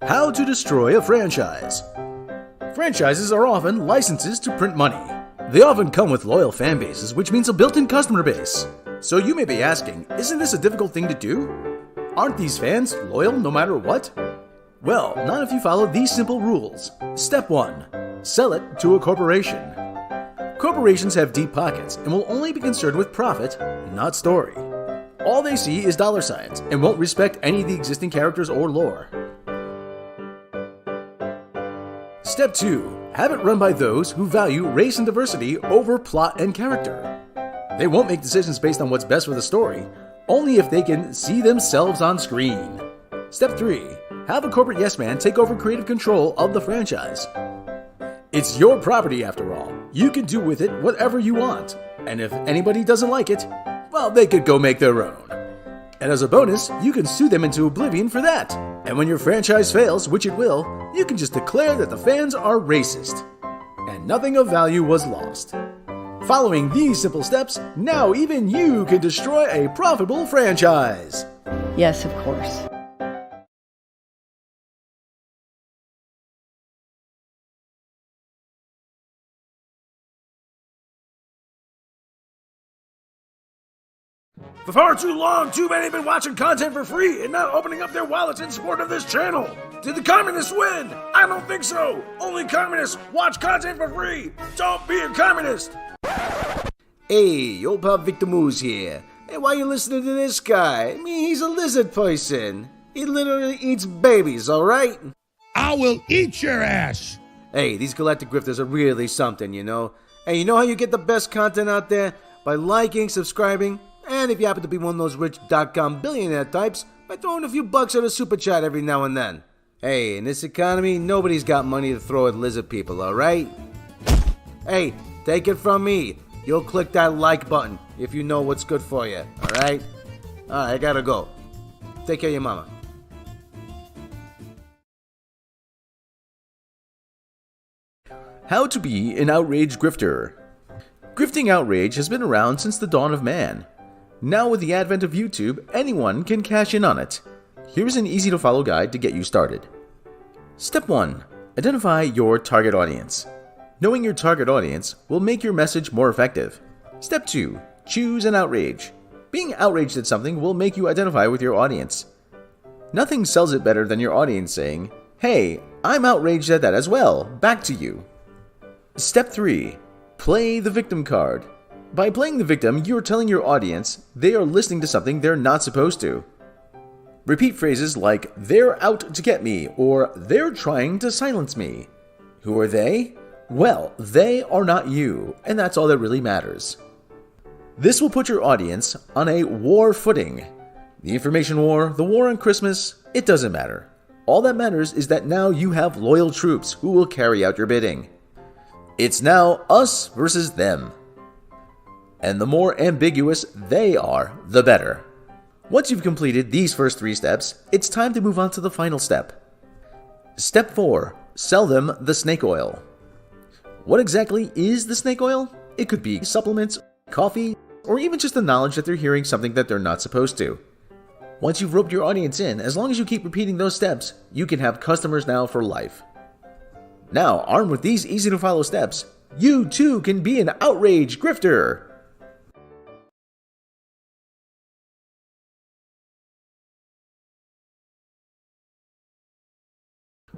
How to destroy a franchise. Franchises are often licenses to print money. They often come with loyal fan bases, which means a built-in customer base. So you may be asking, isn't this a difficult thing to do? Aren't these fans loyal no matter what? Well, not if you follow these simple rules. Step 1. Sell it to a corporation. Corporations have deep pockets and will only be concerned with profit, not story. All they see is dollar signs and won't respect any of the existing characters or lore. Step 2. Have it run by those who value race and diversity over plot and character. They won't make decisions based on what's best for the story, only if they can see themselves on screen. Step 3. Have a corporate yes man take over creative control of the franchise. It's your property after all. You can do with it whatever you want. And if anybody doesn't like it, well, they could go make their own. And as a bonus, you can sue them into oblivion for that. And when your franchise fails, which it will, you can just declare that the fans are racist. And nothing of value was lost. Following these simple steps, now even you can destroy a profitable franchise. Yes, of course. For far too long, too many have been watching content for free and not opening up their wallets in support of this channel. Did the communists win? I don't think so. Only communists watch content for free. Don't be a communist. Hey, old pop Victimus here. Hey, why you listening to this guy? I mean, he's a lizard person. He literally eats babies, alright? I will eat your ass! Hey, these galactic grifters are really something, you know? Hey, you know how you get the best content out there? By liking, subscribing, and if you happen to be one of those rich.com billionaire types, by throwing a few bucks at a super chat every now and then. Hey, in this economy, nobody's got money to throw at lizard people, alright? Hey, take it from me. You'll click that like button if you know what's good for you, alright? Alright, I gotta go. Take care of your mama. How to be an outrage grifter. Grifting outrage has been around since the dawn of man. Now with the advent of YouTube, anyone can cash in on it. Here's an easy to follow guide to get you started. Step 1. Identify your target audience. Knowing your target audience will make your message more effective. Step 2. Choose an outrage. Being outraged at something will make you identify with your audience. Nothing sells it better than your audience saying, "Hey, I'm outraged at that as well, back to you." Step 3. Play the victim card. By playing the victim, you're telling your audience they are listening to something they're not supposed to. Repeat phrases like, "They're out to get me," or "They're trying to silence me." Who are they? Well, they are not you, and that's all that really matters. This will put your audience on a war footing. The information war, the war on Christmas, it doesn't matter. All that matters is that now you have loyal troops who will carry out your bidding. It's now us versus them. And the more ambiguous they are, the better. Once you've completed these first 3 steps, it's time to move on to the final step. Step 4. Sell them the snake oil. What exactly is the snake oil? It could be supplements, coffee, or even just the knowledge that they're hearing something that they're not supposed to. Once you've roped your audience in, as long as you keep repeating those steps, you can have customers now for life. Now, armed with these easy to follow steps, you too can be an outrage grifter.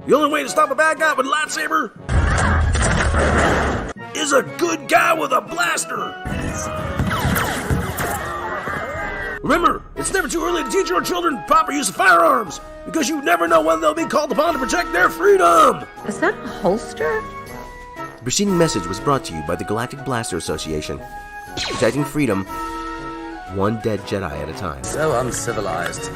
The only way to stop a bad guy with a lightsaber is a good guy with a blaster. Remember, it's never too early to teach your children proper use of firearms, because you never know when they'll be called upon to protect their freedom. Is that a holster? The preceding message was brought to you by the Galactic Blaster Association. Protecting freedom, one dead Jedi at a time. So uncivilized.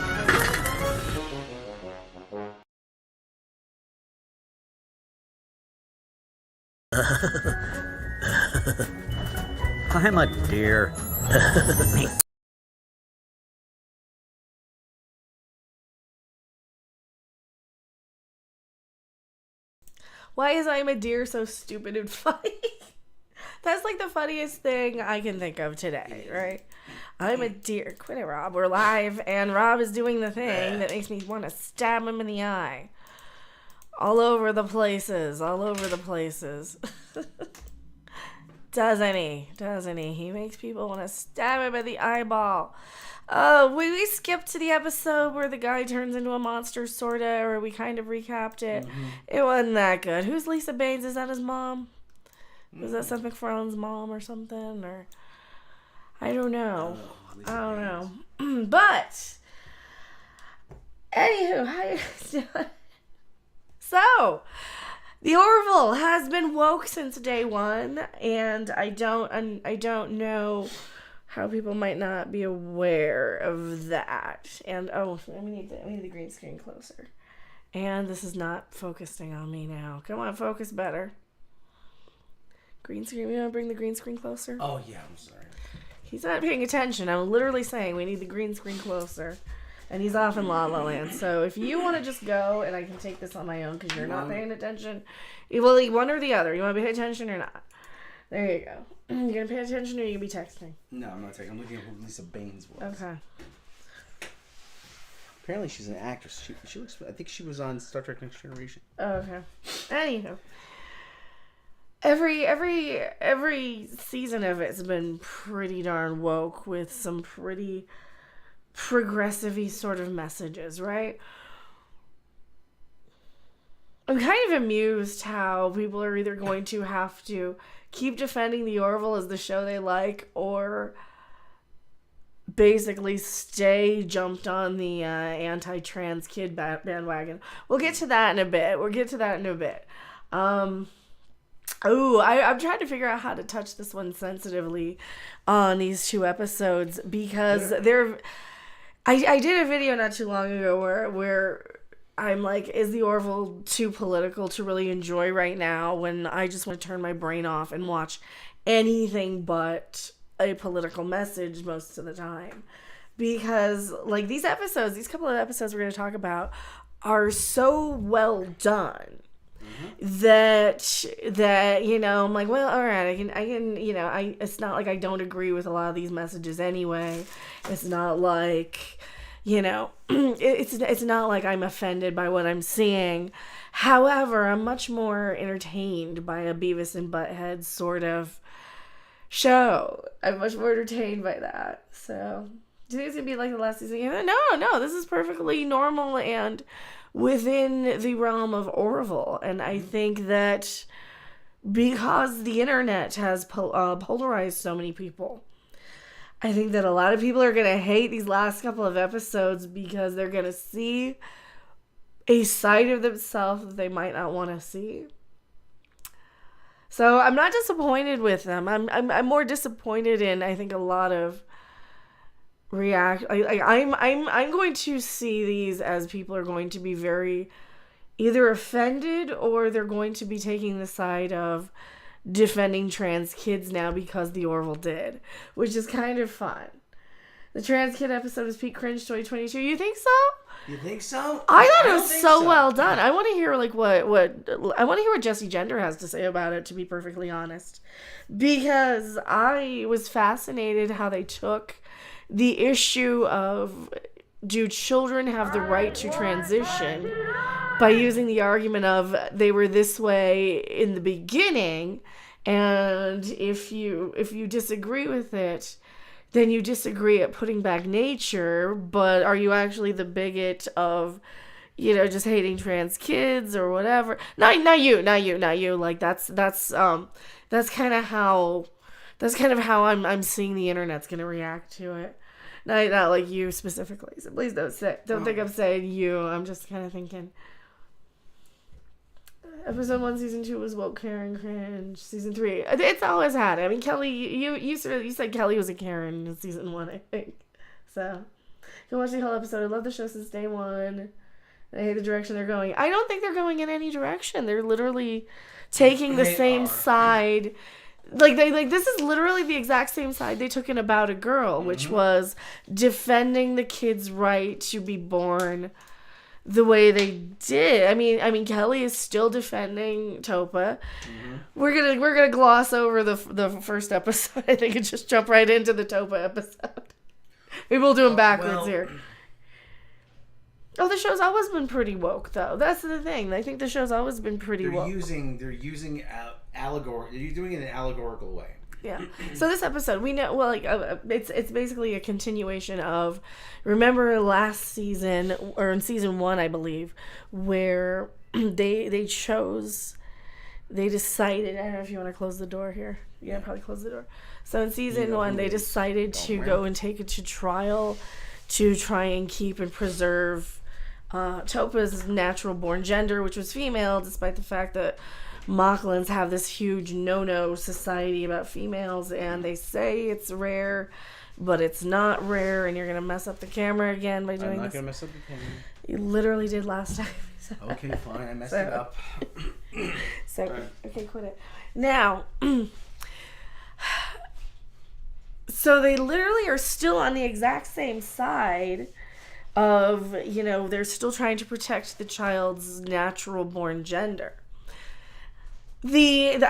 I'm a deer. Why is I'm a deer so stupid and funny? That's like the funniest thing I can think of today, right? I'm a deer. Quit it, Rob. We're live, and Rob is doing the thing that makes me want to stab him in the eye. All over the places. All over the places. Doesn't he? Doesn't he? He makes people want to stab him in the eyeball. We skipped to the episode where the guy turns into a monster, sorta, or we kind of recapped it. Mm-hmm. It wasn't that good. Who's Lisa Baines? Is that his mom? Was that Seth MacFarlane's mom or something? Or I don't know. I don't know. But anywho, how you guys doing? So, the Orville has been woke since day one, and I don't know how people might not be aware of that. And we need the green screen closer. And this is not focusing on me now. Come on, focus better. Green screen. You want to bring the green screen closer? Oh yeah, I'm sorry. He's not paying attention. I'm literally saying we need the green screen closer. And he's off in La La Land. So if you want to just go, and I can take this on my own because you're not paying attention. Well, one or the other. You want to pay attention or not? There you go. You going to pay attention or you going to be texting? No, I'm not texting. I'm looking at who Lisa Baines was. Okay. Apparently she's an actress. She looks. I think she was on Star Trek Next Generation. Oh, okay. Anywho. Every season of it's been pretty darn woke with some pretty progressive-y sort of messages, right? I'm kind of amused how people are either going to have to keep defending the Orville as the show they like, or basically stay jumped on the anti-trans kid bandwagon. We'll get to that in a bit. I'm trying to figure out how to touch this one sensitively on these two episodes because I did a video not too long ago where I'm like, is the Orville too political to really enjoy right now when I just want to turn my brain off and watch anything but a political message most of the time? Because like these couple of episodes we're going to talk about are so well done. That I'm like, well, all right, I can it's not like I don't agree with a lot of these messages anyway. It's not like it's not like I'm offended by what I'm seeing. However, I'm much more entertained by a Beavis and Butthead sort of show. I'm much more entertained by that. So do you think it's gonna be like the last season? No, this is perfectly normal and within the realm of Orville. And I think that because the internet has polarized so many people, I think that a lot of people are going to hate these last couple of episodes because they're going to see a side of themselves that they might not want to see. So I'm not disappointed with them. I'm more disappointed in, I think, a lot of I'm going to see these as people are going to be very either offended or they're going to be taking the side of defending trans kids now because the Orville did, which is kind of fun. The trans kid episode is peak cringe 2022. You think so? You think so? I thought it was so well done. I want to hear what Jessie Gender has to say about it, to be perfectly honest, because I was fascinated how they took the issue of, do children have the right to transition, by using the argument of they were this way in the beginning, and if you disagree with it, then you disagree at putting back nature, but are you actually the bigot of, just hating trans kids or whatever? Not you. Like that's kind of how I'm seeing the internet's gonna react to it. Not like you specifically. So please don't think I'm saying you. I'm just kind of thinking. Episode 1, season 2 was woke Karen cringe. Season 3, it's always had it. I mean, Kelly, you said Kelly was a Karen in season 1, I think. So, you can watch the whole episode. I love the show since day one. I hate the direction they're going. I don't think they're going in any direction. They're literally taking the same side. Like this is literally the exact same side they took in About a Girl, which was defending the kid's right to be born the way they did. I mean, Kelly is still defending Topa. We're gonna gloss over the first episode. I think, and just jump right into the Topa episode. Maybe we'll do them backwards here. Oh, the show's always been pretty woke, though. That's the thing. I think the show's always been pretty woke. They're using allegory. They're doing it in an allegorical way. Yeah. So this episode, we know, well, like, it's basically a continuation of, remember last season, or in season 1, I believe, where they decided, I don't know if you want to close the door here. Yeah, probably close the door. So in season 1, they decided to go and take it to trial to try and keep and preserve Topa's natural born gender, which was female, despite the fact that Mocklins have this huge no-no society about females, and they say it's rare, but it's not rare, and you're going to mess up the camera again by doing this. I'm not going to mess up the camera. You literally did last time. So. Okay, fine. I messed it up. Okay, quit it. Now, so they literally are still on the exact same side of, they're still trying to protect the child's natural born gender. How do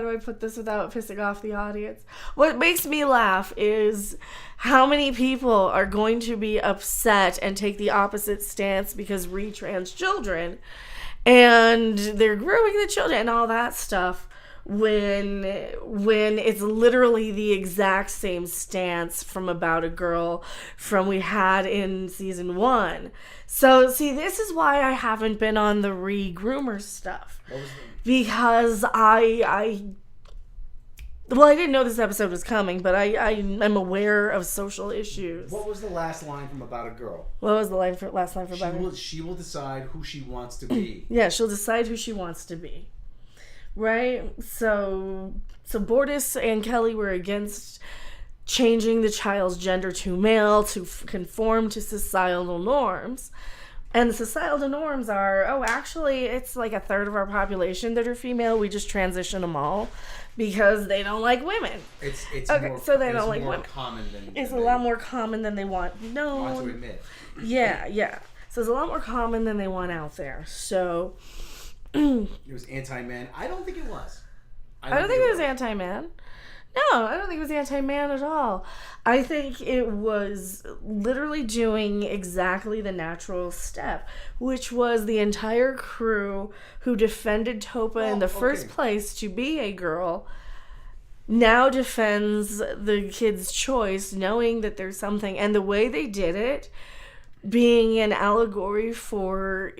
I put this without pissing off the audience? What makes me laugh is how many people are going to be upset and take the opposite stance because trans children and they're grooming the children and all that stuff when it's literally the exact same stance from About a Girl from we had in season 1. So see, this is why I haven't been on the groomer stuff. Because I didn't know this episode was coming, but I'm aware of social issues. What was the last line from About a Girl? What was the last line from About a Girl? She will decide who she wants to be. Yeah, she'll decide who she wants to be. Right? So Bortus and Kelly were against changing the child's gender to male to conform to societal norms. And the societal norms are, actually, it's like a third of our population that are female. We just transition them all because they don't like women. It's okay, more, so they don't like more women. Common than it's a lot more common than they want known. Want to admit. Yeah. So it's a lot more common than they want out there. So it was anti-man. I don't think it was. I don't think it was anti-man. No, I don't think it was anti-man at all. I think it was literally doing exactly the natural step, which was the entire crew who defended Topa in the first place to be a girl now defends the kid's choice, knowing that there's something. And the way they did it, being an allegory for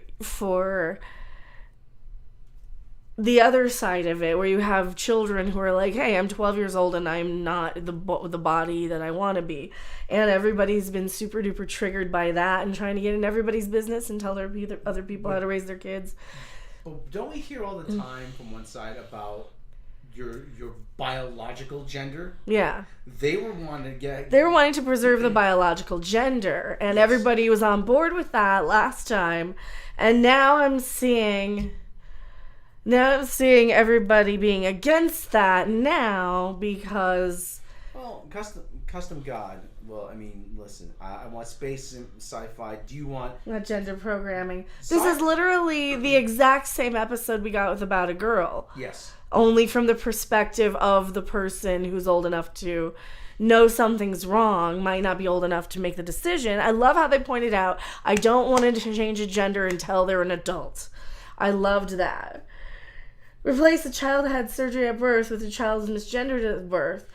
the other side of it, where you have children who are like, hey, I'm 12 years old and I'm not the body that I want to be. And everybody's been super duper triggered by that and trying to get in everybody's business and tell other people how to raise their kids. Well, don't we hear all the time from one side about your biological gender? Yeah. They were wanting to preserve the biological gender, and everybody was on board with that last time. And now I'm seeing everybody being against that now because... Well, custom God. Well, I mean, listen, I want space and sci-fi. Do you want... Not gender programming. This is literally the exact same episode we got with About a Girl. Yes. Only from the perspective of the person who's old enough to know something's wrong, might not be old enough to make the decision. I love how they pointed out, I don't want to change a gender until they're an adult. I loved that. Replace a child that had surgery at birth with a child misgendered at birth.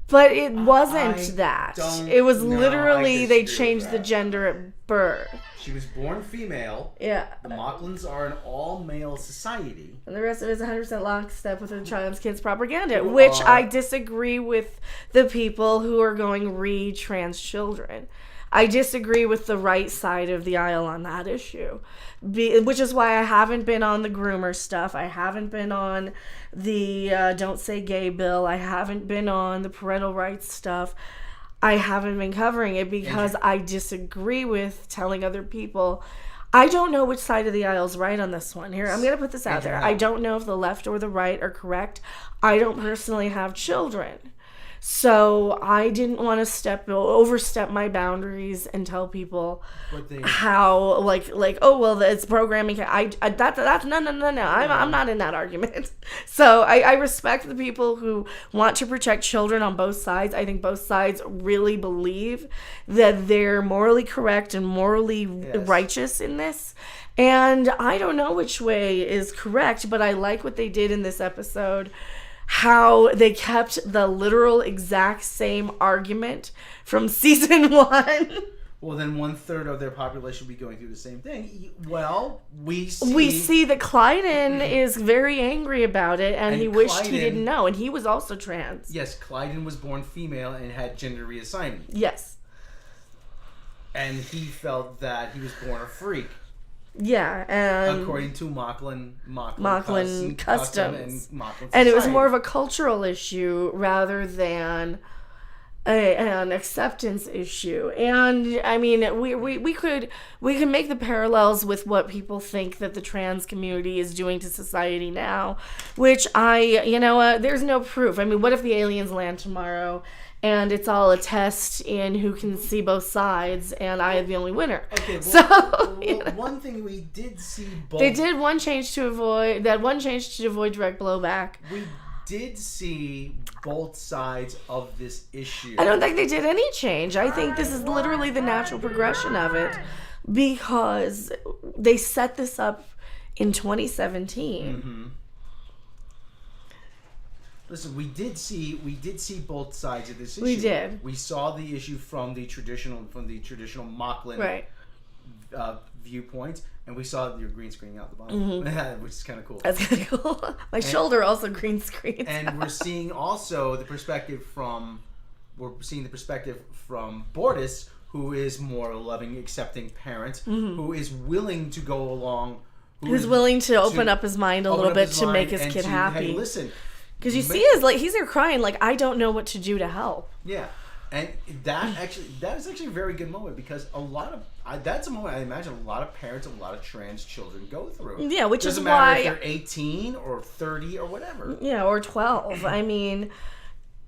But it wasn't that. It was literally they changed the gender at birth. She was born female. Yeah. The Mocklins are an all-male society. And the rest of it is 100% lockstep with the trans kids propaganda, which I disagree with the people who are going trans children. I disagree with the right side of the aisle on that issue, which is why I haven't been on the groomer stuff. I haven't been on the don't say gay bill. I haven't been on the parental rights stuff. I haven't been covering it because I disagree with telling other people. I don't know which side of the aisle is right on this one. Here, I'm going to put this out there. I don't know if the left or the right are correct. I don't personally have children. So I didn't want to overstep my boundaries and tell people how like oh well it's programming. That's no. I'm not in that argument. So I respect the people who want to protect children on both sides. I think both sides really believe that they're morally correct and morally righteous in this. And I don't know which way is correct, but I like what they did in this episode. How they kept the literal exact same argument from season 1. Well, then 1/3 of their population will be going through the same thing. Well, we see that Clyden is very angry about it, and he wished he didn't know, and he was also trans. Yes, Clyden was born female and had gender reassignment. Yes. And he felt that he was born a freak. Yeah, and according to Mocklin customs, and Mocklin and it was more of a cultural issue rather than an acceptance issue. And I mean, we could make the parallels with what people think that the trans community is doing to society now, which there's no proof. I mean, what if the aliens land tomorrow? And it's all a test in who can see both sides, and I am the only winner. Okay, well, one thing we did see both. They did one change to avoid direct blowback. We did see both sides of this issue. I don't think they did any change. I think this is literally the natural progression of it, because they set this up in 2017. Mm-hmm. Listen, we did see both sides of this issue. We did. We saw the issue from the traditional Mocklin viewpoint, and we saw your green screening out the bottom, which is kind of cool. That's kind of cool. My shoulder also green screens. And we're seeing also the perspective from Bortus, who is more loving, accepting parent, who is willing to go along, who's willing to open up his mind a little bit to make his kid happy. Hey, listen. Because you see he's there crying like, I don't know what to do to help. Yeah. And that is actually a very good moment, because that's a moment I imagine a lot of parents and a lot of trans children go through. Yeah, which Doesn't is matter why if they're 18 or 30 or whatever. Yeah, or 12. I mean,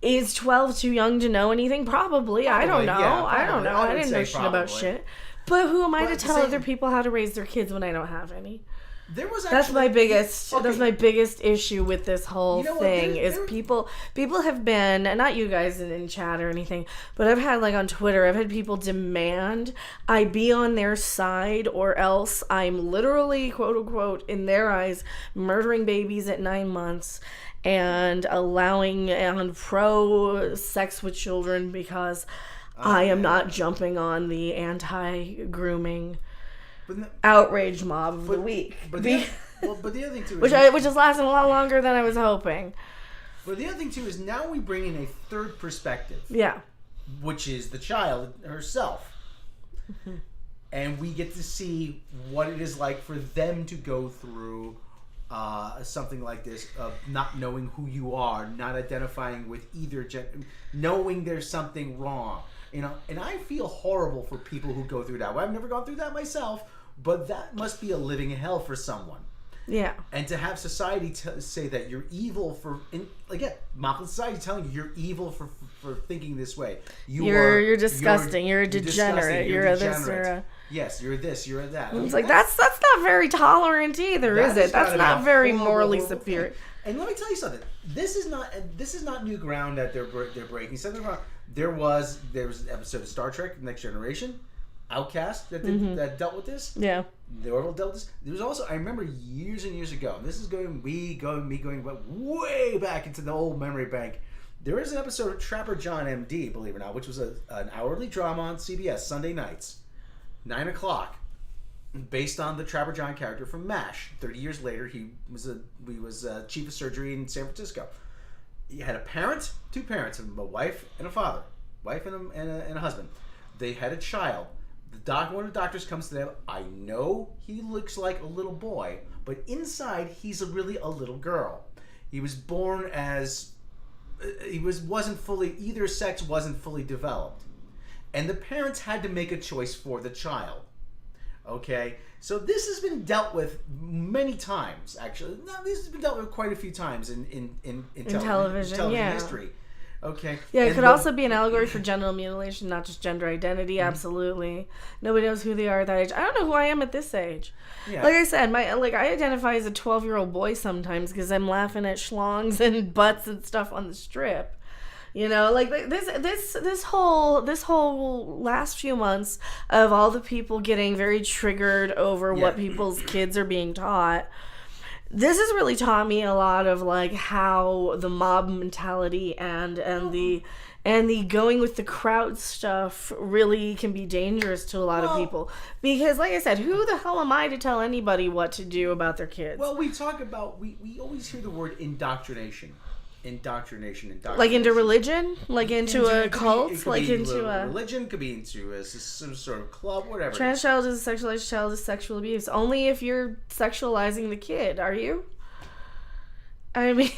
is 12 too young to know anything? Probably. I don't know. Yeah, I don't know. I didn't know shit about shit. But who am I to tell other people how to raise their kids when I don't have any? That's my biggest issue with this whole thing. People have been, not you guys in chat or anything, but I've had on Twitter, I've had people demand I be on their side, or else I'm literally, quote unquote, in their eyes, murdering babies at 9 months and allowing and pro sex with children because I am not jumping on the anti-grooming outrage mob of the week. But the other thing too, which is lasting a lot longer than I was hoping. But the other thing too is now we bring in a third perspective. Yeah. Which is the child herself. Mm-hmm. And we get to see what it is like for them to go through something like this, of not knowing who you are, not identifying with either gender, knowing there's something wrong. And I feel horrible for people who go through that. Well, I've never gone through that myself, but that must be a living hell for someone. Yeah. And to have society say that you're evil for, Mocklin society telling you you're evil for thinking this way. You're disgusting. You're a degenerate. You're a this or a... Yes, you're this, you're that. It's that's not very tolerant either, is it? That's not very morally superior. And let me tell you something. This is not new ground that they're breaking. There was an episode of Star Trek: Next Generation, Outcast that dealt with this. Yeah. The Orville dealt with this. There was also, I remember years and years ago. This is going way back into the old memory bank. There is an episode of Trapper John MD, believe it or not, which was an hourly drama on CBS Sunday nights, 9:00, based on the Trapper John character from MASH. 30 years later, he was chief of surgery in San Francisco. He had two parents, a wife and a father, wife and a husband. They had a child. One of the doctors comes to them. I know he looks like a little boy, but inside he's really a little girl. He was born as either sex wasn't fully developed, and the parents had to make a choice for the child. Okay, so this has been dealt with many times. Actually, no, this has been dealt with quite a few times in television yeah. history. Okay. Yeah, it And could the- also be an allegory for genital mutilation, not just gender identity. Absolutely, nobody knows who they are at that age. I don't know who I am at this age. Yeah. Like I said, I identify as a 12-year-old boy sometimes because I'm laughing at schlongs and butts and stuff on the strip. You know, like this whole last few months of all the people getting very triggered over what people's kids are being taught. This has really taught me a lot of like how the mob mentality and the going with the crowd stuff really can be dangerous to a lot of people. Because like I said, who the hell am I to tell anybody what to do about their kids? Well, we talk about we always hear the word indoctrination. Indoctrination. Like into religion? Like into a cult? It could Like be into a religion, could be into some sort of club, whatever. trans child is a sexualized child is sexual abuse. Only if you're sexualizing the kid, are you? I mean,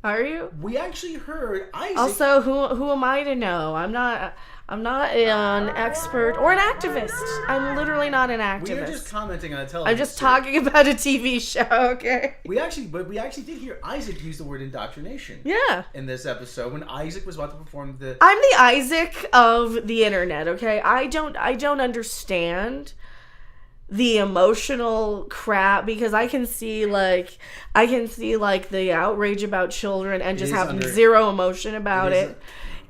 are you? We actually heard Isaac. Also, who am I to know? I'm not an expert or an activist. I'm literally not an activist. We are just commenting on a television. I'm just talking about a TV show, okay? We actually did hear Isaac use the word indoctrination. Yeah. In this episode, when Isaac was about to perform the. I'm the Isaac of the internet, okay? I don't understand the emotional crap because I can see like the outrage about children and just have zero emotion about it.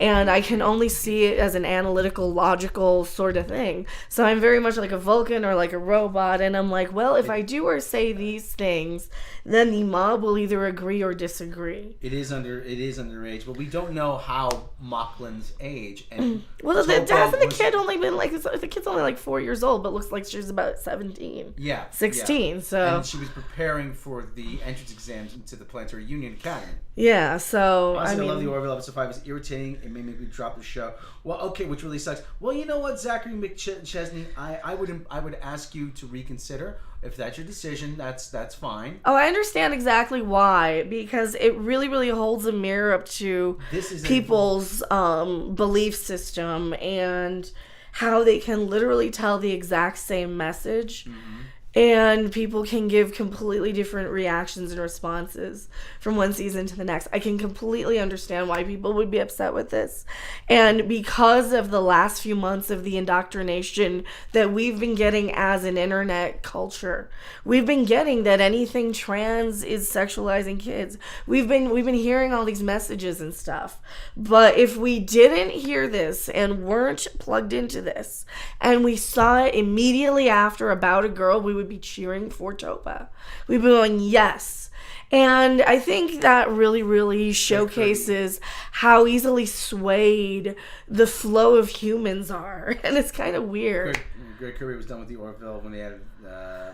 And I can only see it as an analytical, logical sort of thing. So I'm very much like a Vulcan or like a robot. And I'm like, well, if I do or say these things, then the mob will either agree or disagree. It is underage, but we don't know how Mocklyn's age. And well, hasn't the kid only been like, the kid's only like 4 years old, but looks like she's about 17. Yeah. 16, yeah. so. And she was preparing for the entrance exams into the Planetary Union Academy. Yeah, so, I love the Orville episode 5. It's irritating. It made me drop the show. Well, okay, which really sucks. Well, you know what, Zachary McChesney, I would ask you to reconsider. If that's your decision, that's fine. Oh, I understand exactly why, because it really, really holds a mirror up to people's belief system and how they can literally tell the exact same message. Mm-hmm. And people can give completely different reactions and responses from one season to the next. I can completely understand why people would be upset with this. And because of the last few months of the indoctrination that we've been getting as an internet culture, we've been getting that anything trans is sexualizing kids. We've been hearing all these messages and stuff. But if we didn't hear this and weren't plugged into this, and we saw it immediately after about a girl, we would be cheering for Topa. We'd be going, yes. And I think that really, really showcases how easily swayed the flow of humans are. And it's kind of weird. Greg Kirby was done with the Orville when they added with the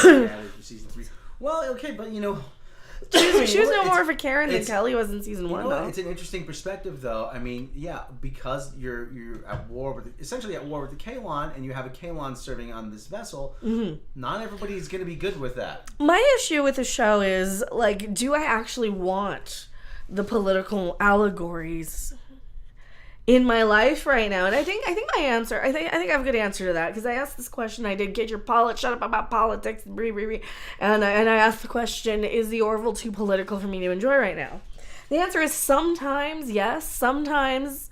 kid, they added for season 3. Well, okay, but you know, she was no more of a Karen than Kelly was in season 1, though. It's an interesting perspective, though. I mean, yeah, because you're at war with essentially at war with the Kaelon, and you have a Kaelon serving on this vessel. Mm-hmm. Not everybody's going to be good with that. My issue with the show is like, do I actually want the political allegories in my life right now? And I think my answer, I think I have a good answer to that, because I asked this question. I did get your shut up about politics, and I asked the question, is the Orville too political for me to enjoy right now? The answer is sometimes yes, sometimes,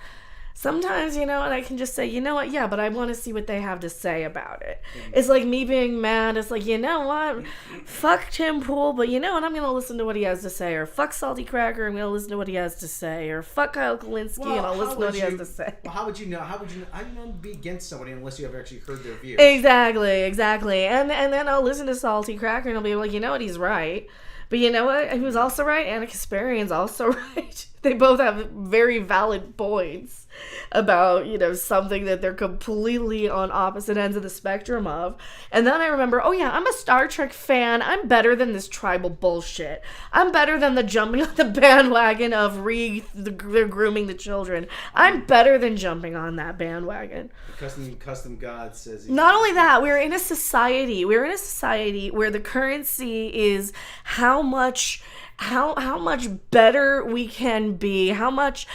you know, and I can just say, you know what, yeah, but I want to see what they have to say about it. It's like me being mad. It's like, you know what, fuck Tim Pool, but you know what, I'm going to listen to what he has to say. Or fuck Salty Cracker, I'm going to listen to what he has to say. Or fuck Kyle Kalinske, and I'll listen to what he has to say. Well, how would you know? How do you be against somebody unless you have actually heard their views? Exactly. And then I'll listen to Salty Cracker, and I'll be like, you know what, he's right. But you know what, who's also right? Anna Kasparian's also right. They both have very valid points about, you know, something that they're completely on opposite ends of the spectrum of. And then I remember, oh yeah, I'm a Star Trek fan. I'm better than this tribal bullshit. I'm better than the jumping on the bandwagon of they're grooming the children. I'm better than jumping on that bandwagon. The custom god says... Not only that, we're in a society where the currency is how much how much better we can be, how much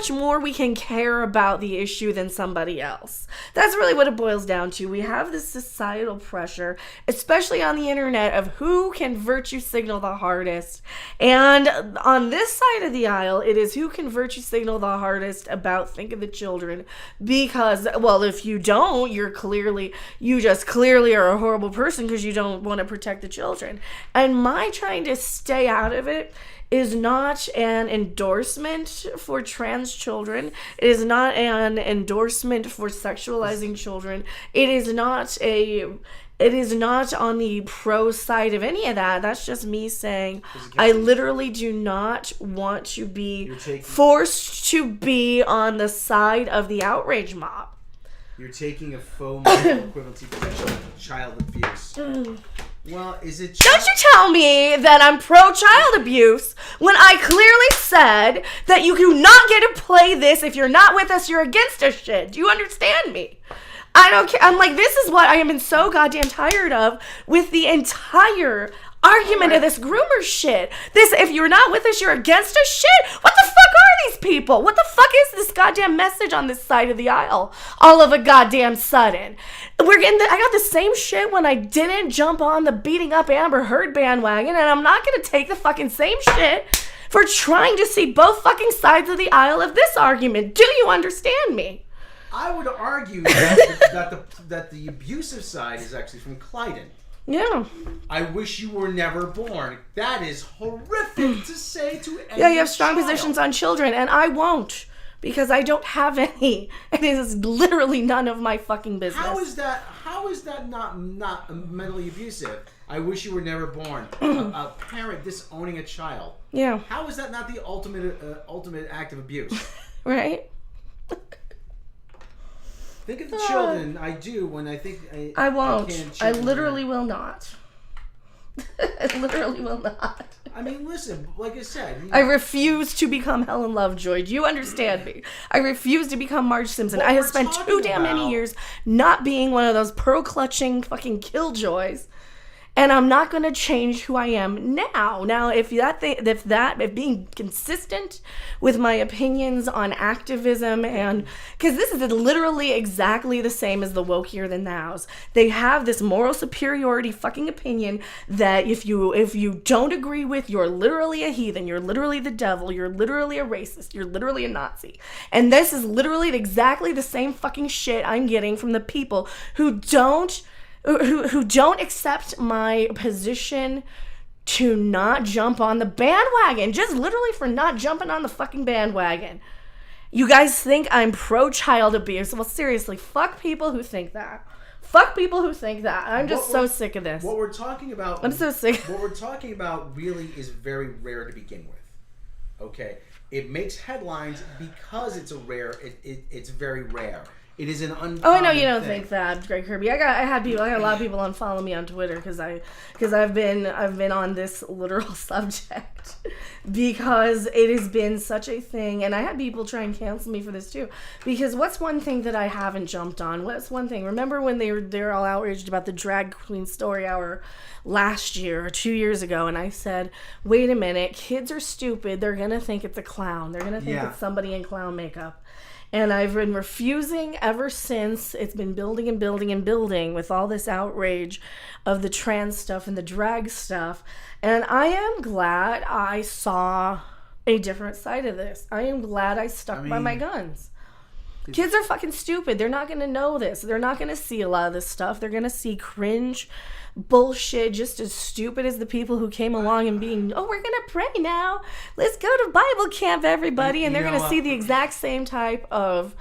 more we can care about the issue than somebody else. That's really what it boils down to. We have this societal pressure, especially on the internet, of who can virtue signal the hardest. And on this side of the aisle, it is who can virtue signal the hardest about Think of the Children. Because, well, if you don't, you just clearly are a horrible person because you don't want to protect the children. And my trying to stay out of it is not an endorsement for trans children. It is not an endorsement for sexualizing children. It is not on the pro side of any of that. That's just me saying I literally do not want to be forced to be on the side of the outrage mob. You're taking a faux moral equivalency position of child abuse. Well, is it... Don't you tell me that I'm pro-child abuse when I clearly said that you do not get to play this. If you're not with us, you're against us shit. Do you understand me? I don't care. I'm like, this is what I have been so goddamn tired of with the entire argument of this groomer shit. This, if you're not with us, you're against us shit. What the fuck are these people? What the fuck is this goddamn message on this side of the aisle? All of a goddamn sudden. I got the same shit when I didn't jump on the beating up Amber Heard bandwagon, and I'm not gonna take the fucking same shit for trying to see both fucking sides of the aisle of this argument. Do you understand me? I would argue that the abusive side is actually from Clyden. Yeah. I wish you were never born. That is horrific to say to any Yeah, you have strong child. positions on children, and I won't, because I don't have any. And it is literally none of my fucking business. How is that not mentally abusive? I wish you were never born. A parent disowning a child. Yeah. How is that not the ultimate act of abuse? Right? Think of the children. I do when I think I won't. I children. literally will not. I literally will not. I mean, listen, like I said. I refuse to become Helen Lovejoy. Do you understand me? I refuse to become Marge Simpson. What I have we're spent talking too damn many about- years not being one of those pearl-clutching fucking killjoys. And I'm not going to change who I am now. Now, if being consistent with my opinions on activism, and because this is literally exactly the same as the wokier than thous. They have this moral superiority fucking opinion that if you don't agree with, you're literally a heathen, you're literally the devil, you're literally a racist, you're literally a Nazi. And this is literally exactly the same fucking shit I'm getting from the people who don't accept my position to not jump on the bandwagon, just literally for not jumping on the fucking bandwagon. You guys think I'm pro-child abuse? Well, seriously, fuck people who think that. Fuck people who think that. I'm just so sick of this. What we're talking about... I'm so sick. What we're talking about really is very rare to begin with. Okay? It makes headlines because it's it's very rare. It is an uncommon Oh, I know you don't thing. think that, Greg Kirby. I got a lot of people unfollow me on Twitter because I've been on this literal subject because it has been such a thing, and I had people try and cancel me for this too. Because what's one thing that I haven't jumped on? What's one thing? Remember when they were all outraged about the drag queen story hour last year or 2 years ago, and I said, wait a minute, kids are stupid. They're gonna think it's a clown. They're gonna think it's somebody in clown makeup. And I've been refusing ever since. It's been building and building and building with all this outrage of the trans stuff and the drag stuff. And I am glad I saw a different side of this. I am glad I stuck by my guns. Kids are fucking stupid. They're not going to know this. They're not going to see a lot of this stuff. They're going to see cringe bullshit just as stupid as the people who came along and being, oh, we're going to pray now. Let's go to Bible camp, everybody. And they're going to see the exact same type of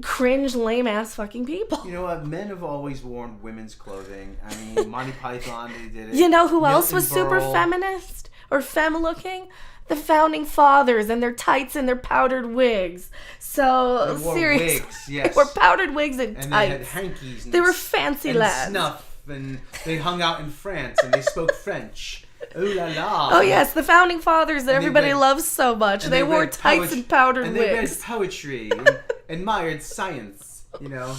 cringe, lame-ass fucking people. You know what? Men have always worn women's clothing. I mean, Monty Python, they did it. You know who else Milton was super Berle. feminist or femme-looking? The founding fathers and their tights and their powdered wigs. So, They wore seriously. wigs, yes. They wore powdered wigs and And tights. they had hankies. And They were fancy and lads. snuff. And they hung out in France and they spoke French. Ooh la la. Oh yes, the founding fathers that And they everybody read- loves so much. And They wore read tights and powdered and they read wigs. poetry and admired science, you know.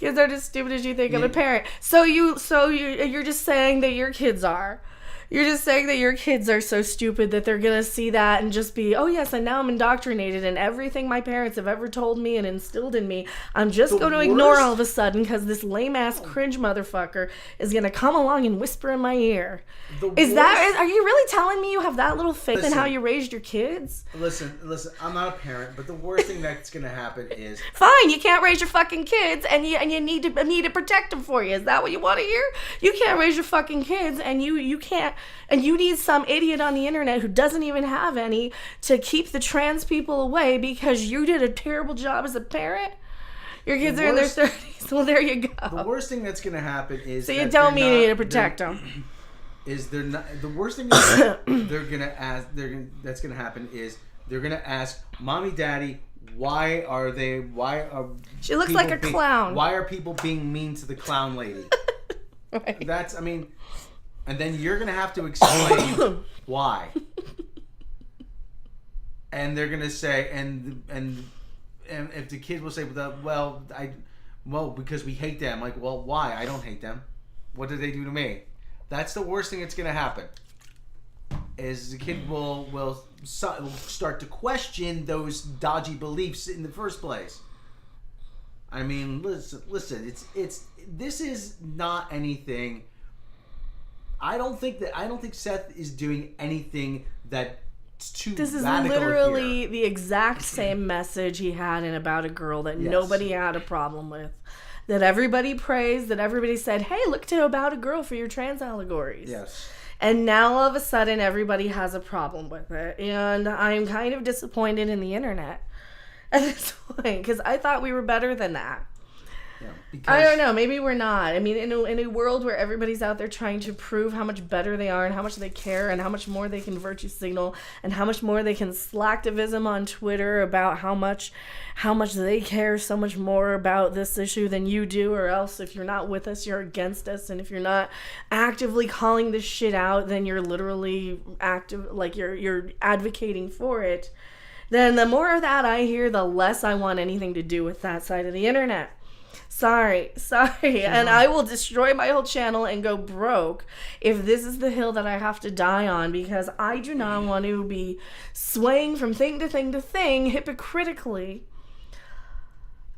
Kids are as stupid as you think of a Yeah. parent. So you're just saying that your kids are. You're just saying that your kids are so stupid that they're gonna see that and just be, oh yes, and now I'm indoctrinated, and everything my parents have ever told me and instilled in me, I'm just going to ignore all of a sudden because this lame ass cringe motherfucker is gonna come along and whisper in my ear. Are you really telling me you have that little faith in how you raised your kids? Listen, I'm not a parent, but the worst thing that's gonna happen is fine, you can't raise your fucking kids, and you need to protect them for you. Is that what you want to hear? You can't raise your fucking kids, and you can't, and you need some idiot on the internet who doesn't even have any to keep the trans people away because you did a terrible job as a parent. Your kids are in their 30s. Well, there you go. The worst thing that's gonna happen is so you don't mean you need to protect them. Is they're not the worst thing that's gonna happen is they're gonna ask mommy, daddy, why are she looks like a clown. Why are people being mean to the clown lady? Right. And then you're gonna have to explain why. And they're gonna say, and if the kids will say, well, because we hate them. Like, well, why? I don't hate them. What did they do to me? That's the worst thing that's gonna happen. Is the kid will start to question those dodgy beliefs in the first place. I mean, listen. This is not anything. I don't think Seth is doing anything that's too radical. This is literally the exact same message he had in About a Girl that nobody had a problem with. That everybody praised, that everybody said, hey, look to About a Girl for your trans allegories. Yes. And now all of a sudden everybody has a problem with it. And I'm kind of disappointed in the internet at this point because I thought we were better than that. Yeah, I don't know. Maybe we're not. I mean, in a world where everybody's out there trying to prove how much better they are and how much they care and how much more they can virtue signal and how much more they can slacktivism on Twitter about how much they care so much more about this issue than you do, or else if you're not with us, you're against us, and if you're not actively calling this shit out, then you're literally you're advocating for it. Then the more of that I hear, the less I want anything to do with that side of the internet. Sorry. And I will destroy my whole channel and go broke if this is the hill that I have to die on, because I do not want to be swaying from thing to thing to thing hypocritically.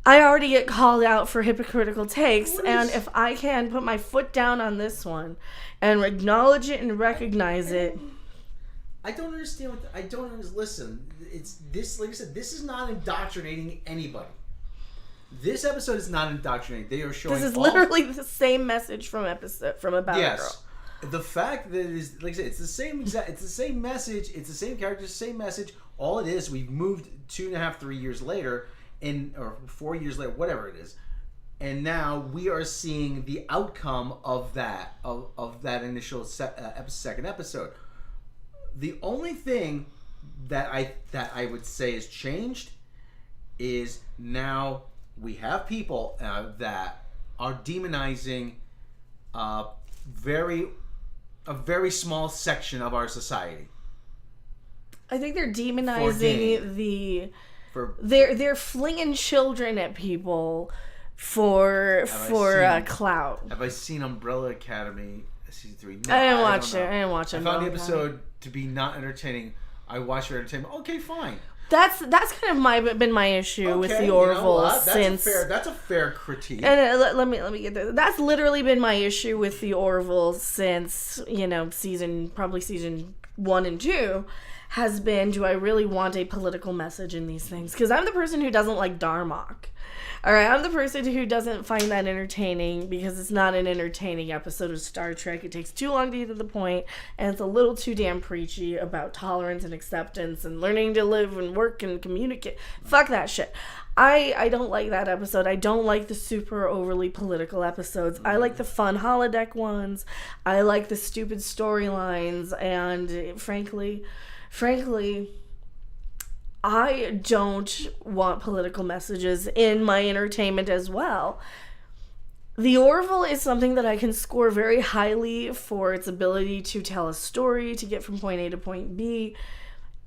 I already get called out for hypocritical takes, and if I can put my foot down on this one and acknowledge it and recognize it. I don't understand listen, it's this, like I said, this is not indoctrinating anybody. This episode is not indoctrinating. They are showing. This is literally the same message from About a Girl. The fact that it is, like I said, it's the same message. It's the same characters, same message. All it is, we've moved 2.5, 3 years later, or 4 years later, whatever it is, and now we are seeing the outcome of that initial second episode. The only thing that I would say has changed is now we have people that are demonizing a very small section of our society. I think they're demonizing they're flinging children at people for clout. Have I seen Umbrella Academy season 3? No, I didn't watch it. I didn't watch it. I found the episode to be not entertaining. I watched for entertainment. Okay, fine. That's kind of been my issue with the Orville since. That's a fair critique. And let me get there. That's literally been my issue with the Orville since season 1 and 2 has been. Do I really want a political message in these things? Because I'm the person who doesn't like Darmok. All right, I'm the person who doesn't find that entertaining because it's not an entertaining episode of Star Trek. It takes too long to get to the point, and it's a little too damn preachy about tolerance and acceptance and learning to live and work and communicate. Fuck that shit. I don't like that episode. I don't like the super overly political episodes. I like the fun holodeck ones. I like the stupid storylines, and frankly, I don't want political messages in my entertainment as well. The Orville is something that I can score very highly for its ability to tell a story, to get from point A to point B,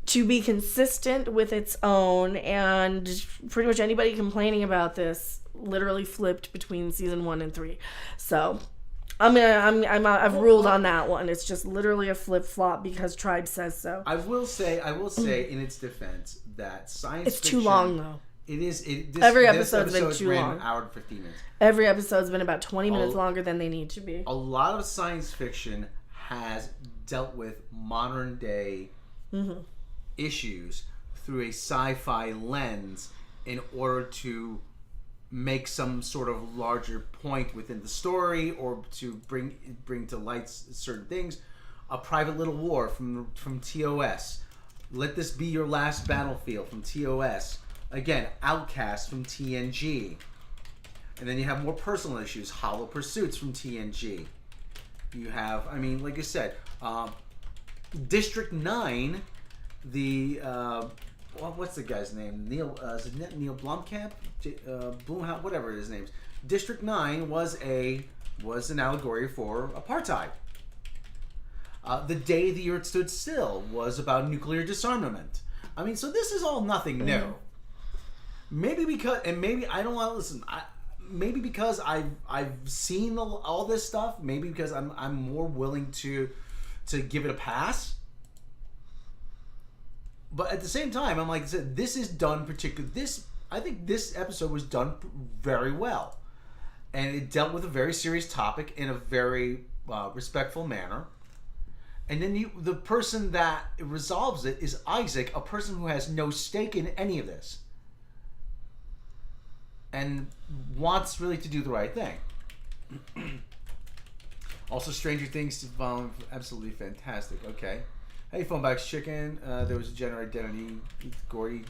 to be consistent with its own, and pretty much anybody complaining about this literally flipped between season 1 and 3. So I've ruled on that one. It's just literally a flip flop because Tribe says so. I will say in its defense that science It's fiction, too long though. It is. Every episode's been too ran long. An hour and 15 minutes. Every episode's been about 20 minutes longer than they need to be. A lot of science fiction has dealt with modern day issues through a sci-fi lens in order to make some sort of larger point within the story or to bring to light certain things. A Private Little War from TOS. Let This Be Your Last Battlefield from TOS. Again, Outcast from TNG. And then you have more personal issues. Hollow Pursuits from TNG. You have, like I said, District 9, the, what's the guy's name? Is it Neil Blomkamp? Blumhouse, whatever his name is. District 9 was an allegory for apartheid. The Day the Earth Stood Still was about nuclear disarmament. So this is all nothing new. Maybe because I've seen all this stuff. Maybe because I'm more willing to give it a pass. But at the same time, I'm like I said, this is done I think this episode was done very well, and it dealt with a very serious topic in a very respectful manner. And then the person that resolves it is Isaac, a person who has no stake in any of this. And wants really to do the right thing. Also, Stranger Things found absolutely fantastic. Okay. Hey, Phonebox Chicken. There was a gender identity. Gordy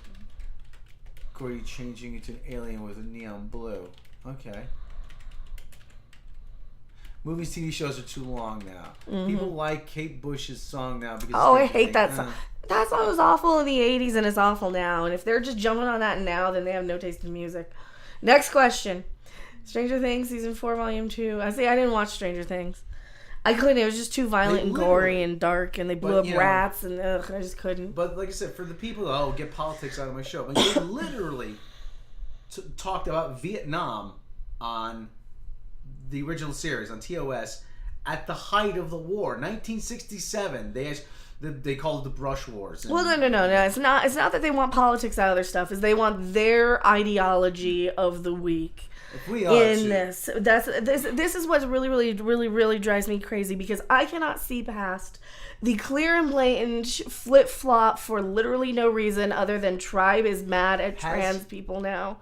changing into an alien with a neon blue. Okay. Movies, TV shows are too long now. People like Kate Bush's song now because I hate that song. That song was awful in the 80s and it's awful now. And if they're just jumping on that now, then they have no taste in music. Next question. Stranger Things Season 4 Volume 2. I didn't watch Stranger Things. I couldn't. It was just too violent and gory and dark, and they blew up rats, and I just couldn't. But like I said, for the people get politics out of my show, but they literally talked about Vietnam on the original series on TOS at the height of the war, 1967. They called it the Brush Wars. Well, no. It's not that they want politics out of their stuff. Is they want their ideology of the week. We are in too. This is what really drives me crazy, because I cannot see past the clear and blatant flip flop for literally no reason other than Tribe is mad at trans people now.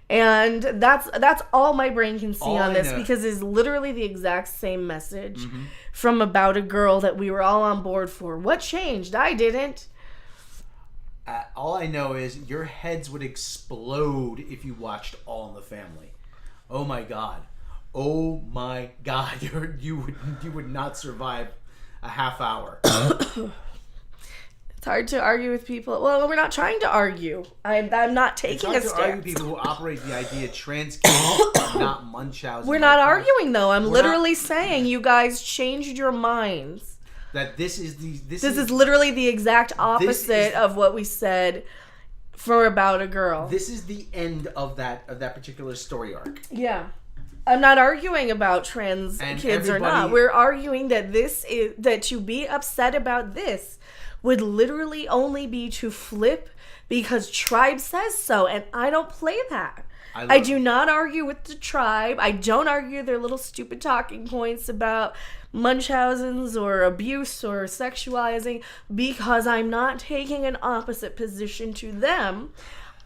And that's all my brain can see on this, because it's literally the exact same message from About a Girl that we were all on board for. What changed? I didn't. All I know is your heads would explode if you watched All in the Family. Oh my god. You would not survive a half hour. It's hard to argue with people. Well, we're not trying to argue. I'm not taking a stance. It's hard to argue people who operate the idea trans kids are not Munchausen. We're not arguing though. I'm literally saying you guys changed your minds. That this is literally the exact opposite of what we said for About a Girl. This is the end of that particular story arc. Yeah. I'm not arguing about trans kids or not. We're arguing that that to be upset about this would literally only be to flip because Tribe says so, and I don't play that. I do not argue with the Tribe. I don't argue their little stupid talking points about Munchausen's or abuse or sexualizing, because I'm not taking an opposite position to them.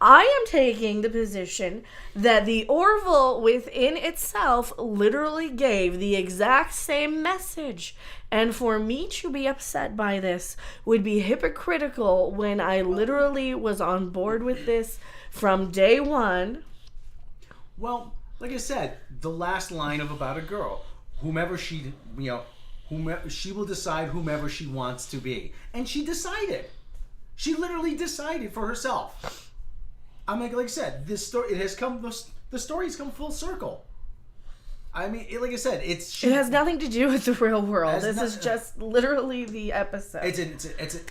I am taking the position that the Orville within itself literally gave the exact same message. And for me to be upset by this would be hypocritical when I literally was on board with this from day one. Well, like I said, the last line of About a Girl, she will decide whomever she wants to be. And she decided. She literally decided for herself. Like I said, the story has come full circle. Like I said, it has nothing to do with the real world. This is just literally the episode.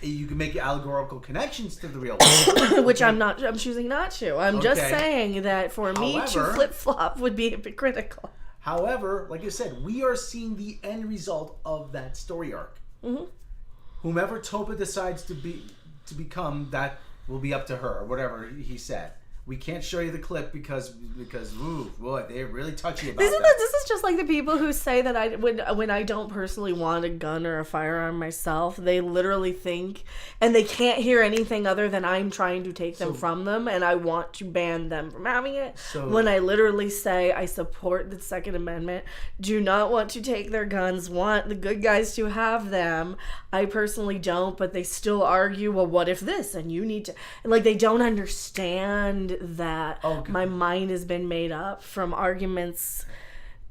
You can make allegorical connections to the real world, which I'm choosing not to. I'm just saying that for me to flip flop would be hypocritical. However, like I said, we are seeing the end result of that story arc. Mm-hmm. Whomever Topa decides to become, that will be up to her, or whatever he said. We can't show you the clip because ooh, boy, they're really touchy about that. This is just like the people who say that when I don't personally want a gun or a firearm myself, they literally think, and they can't hear anything other than I'm trying to take them from them, and I want to ban them from having it. When I literally say I support the Second Amendment, do not want to take their guns, want the good guys to have them. I personally don't, but they still argue, well, what if this? And you need to, like, they don't understand that my mind has been made up from arguments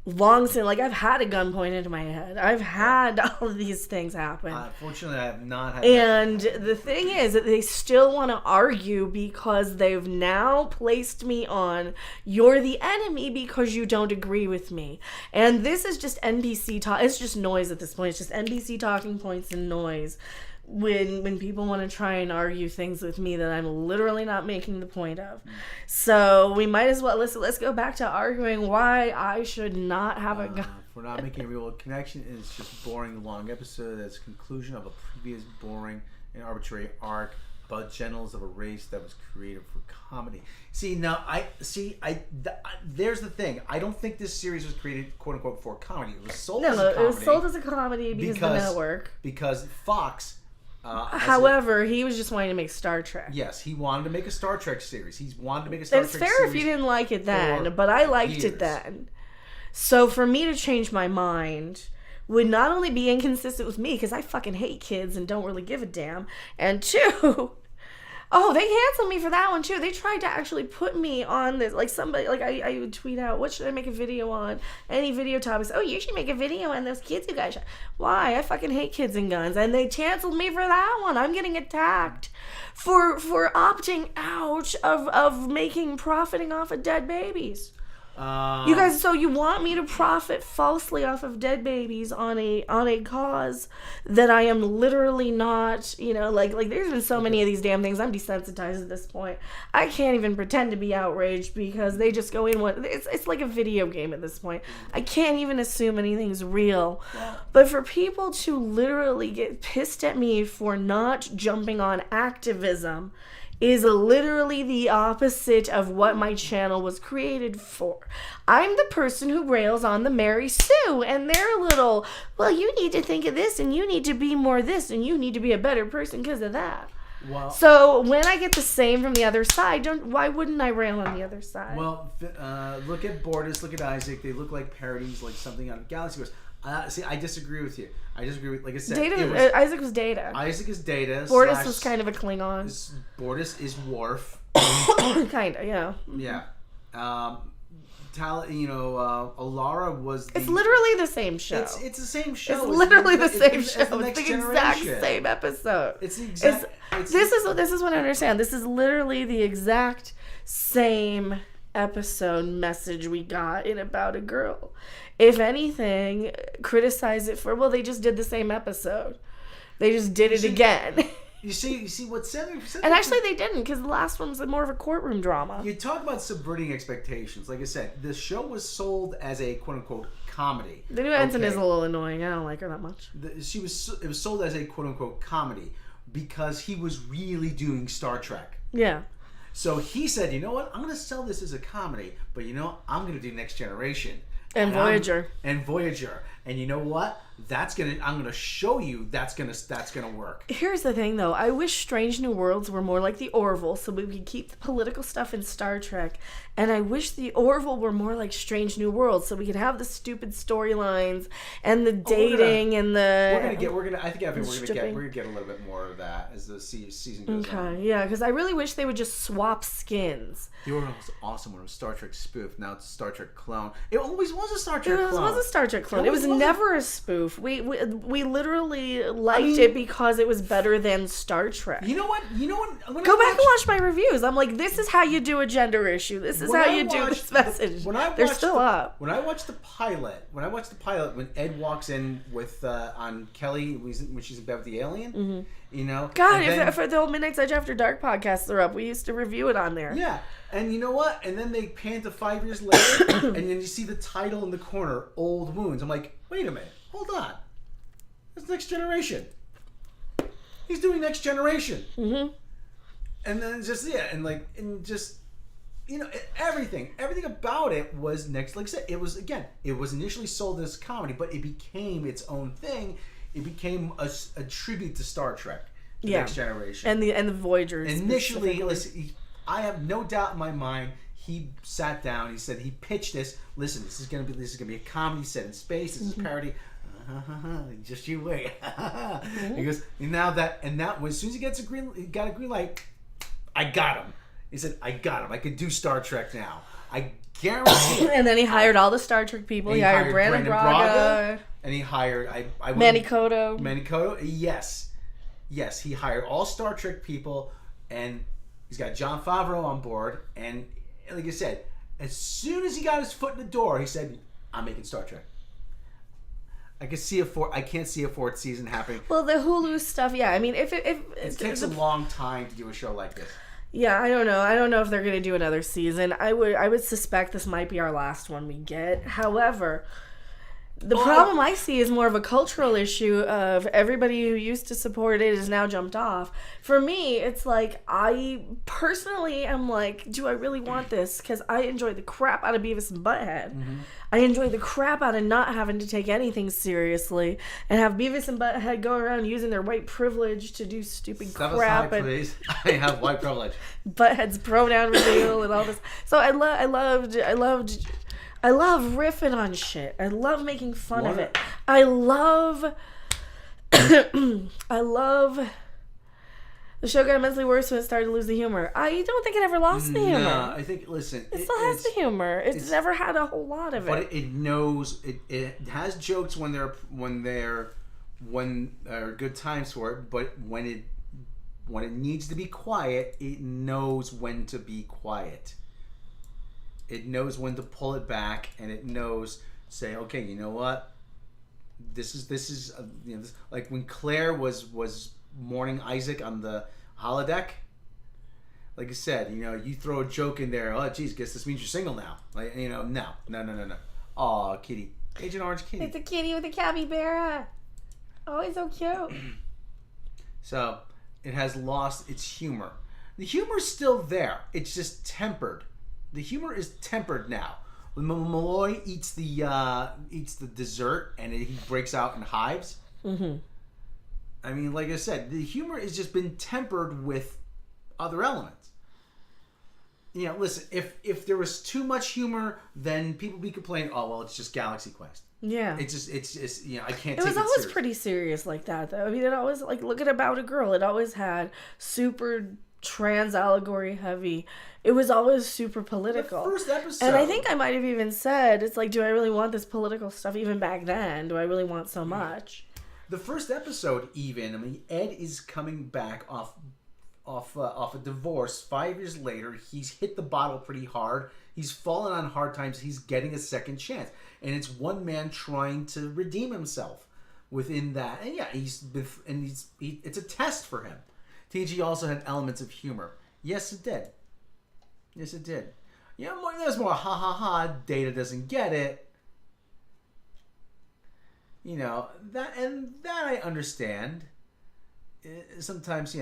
long since. Like, I've had a gun pointed to my head. I've had all of these things happen. Fortunately, I have not had. And the thing is that they still want to argue because they've now placed me on, you're the enemy because you don't agree with me. And this is just NPC talk. It's just noise at this point. It's just NPC talking points and noise. When people want to try and argue things with me that I'm literally not making the point of. So we might as well, let's go back to arguing why I should not have a gun. If we're not making a real connection, it's just boring long episode that's conclusion of a previous boring and arbitrary arc about generals of a race that was created for comedy. There's the thing. I don't think this series was created, quote unquote, for comedy. It was sold as a comedy. It was sold as a comedy because of the network. Because Fox. However, he was just wanting to make Star Trek. Yes, he wanted to make a Star Trek series. He's wanted to make a Star Trek series. It's fair if you didn't like it then, but I liked it then. So for me to change my mind would not only be inconsistent with me, because I fucking hate kids and don't really give a damn, and two, they canceled me for that one too. They tried to actually put me on this, like somebody, like I would tweet out, what should I make a video on? Any video topics. Oh, you should make a video on those kids you guys. Why? I fucking hate kids and guns, and they canceled me for that one. I'm getting attacked for opting out of profiting off of dead babies. You guys, so you want me to profit falsely off of dead babies on a cause that I am literally not, like there's been so many of these damn things. I'm desensitized at this point. I can't even pretend to be outraged because they just go in it's like a video game at this point. I can't even assume anything's real. But for people to literally get pissed at me for not jumping on activism is literally the opposite of what my channel was created for. I'm the person who rails on the Mary Sue and their little, well, you need to think of this and you need to be more this and you need to be a better person because of that. Well, so when I get the same from the other side, why wouldn't I rail on the other side? Well, look at Bortus, look at Isaac. They look like parodies, like something out of Galaxy Wars. I disagree with you. Like I said. Isaac was Data. Isaac is Data. Bortus was kind of a Klingon. Bortus is Worf. Kind of, yeah. Yeah. Alara was. It's literally the same show. It's the same show. It's literally the same show. It's the exact same episode. It's the exact. This is what I understand. This is literally the exact same episode message we got in About a Girl. If anything, criticize it for, well, they just did the same episode. They just did it again. You see what 7%. And actually they didn't, because the last one was more of a courtroom drama. You talk about subverting expectations. Like I said, the show was sold as a quote-unquote comedy. The new ensign is a little annoying. I don't like her that much. It was sold as a quote-unquote comedy because he was really doing Star Trek. Yeah. So he said, you know what? I'm going to sell this as a comedy, but I'm going to do Next Generation. And Voyager. And you know what? I'm gonna show you that's gonna work. Here's the thing, though. I wish Strange New Worlds were more like the Orville, so we could keep the political stuff in Star Trek. And I wish the Orville were more like Strange New Worlds, so we could have the stupid storylines and the dating and the. We're gonna get a little bit more of that as the season goes on. Okay, yeah, because I really wish they would just swap skins. The Orville was awesome when it was Star Trek spoof. Now it's a Star Trek clone. It always was a Star Trek clone. It was a Star Trek clone. It was never a spoof. We literally liked it because it was better than Star Trek. You know what? Go back and watch my reviews. I'm like, this is how you do a gender issue. This is how you do this message. They're still up. When I watched the pilot, when Ed walks in with on Kelly when she's in bed with the alien, God, for the old Midnight's Edge After Dark podcasts are up. We used to review it on there. Yeah. And you know what? And then they pan to 5 years later, and then you see the title in the corner, Old Wounds. I'm like, wait a minute, hold on. That's Next Generation. He's doing Next Generation. Mm-hmm. And then just, everything about it was next. Like I said, it was initially sold as comedy, but it became its own thing. It became a tribute to Star Trek, Next Generation, and the Voyagers. Initially, listen, I have no doubt in my mind. He sat down. He said he pitched this. Listen, this is gonna be a comedy set in space. This is parody. Just you wait. He goes, as soon as he got a green light, I got him. He said, I got him. I could do Star Trek now. I guarantee it. And then he hired all the Star Trek people. He hired Brandon Braga. And he hired Manny Cotto. Yes, he hired all Star Trek people, and he's got Jon Favreau on board. And like I said, as soon as he got his foot in the door, he said, "I'm making Star Trek." I can't see a fourth season happening. Well, the Hulu stuff, yeah. I mean, if it takes a long time to do a show like this. Yeah, I don't know. I don't know if they're going to do another season. I would suspect this might be our last one we get. However, the problem I see is more of a cultural issue of everybody who used to support it is now jumped off. For me, it's like, I personally am like, do I really want this? Because I enjoy the crap out of Beavis and Butthead. Mm-hmm. I enjoy the crap out of not having to take anything seriously and have Beavis and Butthead go around using their white privilege to do stupid crap. Aside, please. I have white privilege. Butthead's pronoun reveal and all this. So I love riffing on shit. I love making fun of it. I love the show got immensely worse when it started to lose the humor. I don't think it ever lost the humor. No, I think, listen, it still has the humor. It's never had a whole lot of it. But it knows it has jokes when there are good times for it. But when it needs to be quiet, it knows when to be quiet. It knows when to pull it back, and it knows, say, okay, you know what? This is like when Claire was mourning Isaac on the holodeck. Like I said, you throw a joke in there. Oh, geez, guess this means you're single now. Like, no. Aw, kitty, Agent Orange kitty. It's a kitty with a capybara. Oh, he's so cute. So it has lost its humor. The humor's still there. It's just tempered. The humor is tempered now. When Malloy eats the dessert and he breaks out in hives. Mm-hmm. I mean, like I said, the humor has just been tempered with other elements. Listen, if there was too much humor, then people would be complaining, oh, well, it's just Galaxy Quest. Yeah. It's just, I can't take it It was always serious. Pretty serious like that, though. I mean, it always, like, look at About a Girl. It always had super trans allegory heavy. It was always super political. The first episode. And I think I might have even said, it's like, do I really want this political stuff even back then? Do I really want so much? The first episode, even, I mean, Ed is coming back off a divorce 5 years later. He's hit the bottle pretty hard. He's fallen on hard times. He's getting a second chance. And it's one man trying to redeem himself within that. And yeah, it's a test for him. TNG also had elements of humor. Yes, it did. There's more ha ha ha. Data doesn't get it. That I understand. Sometimes,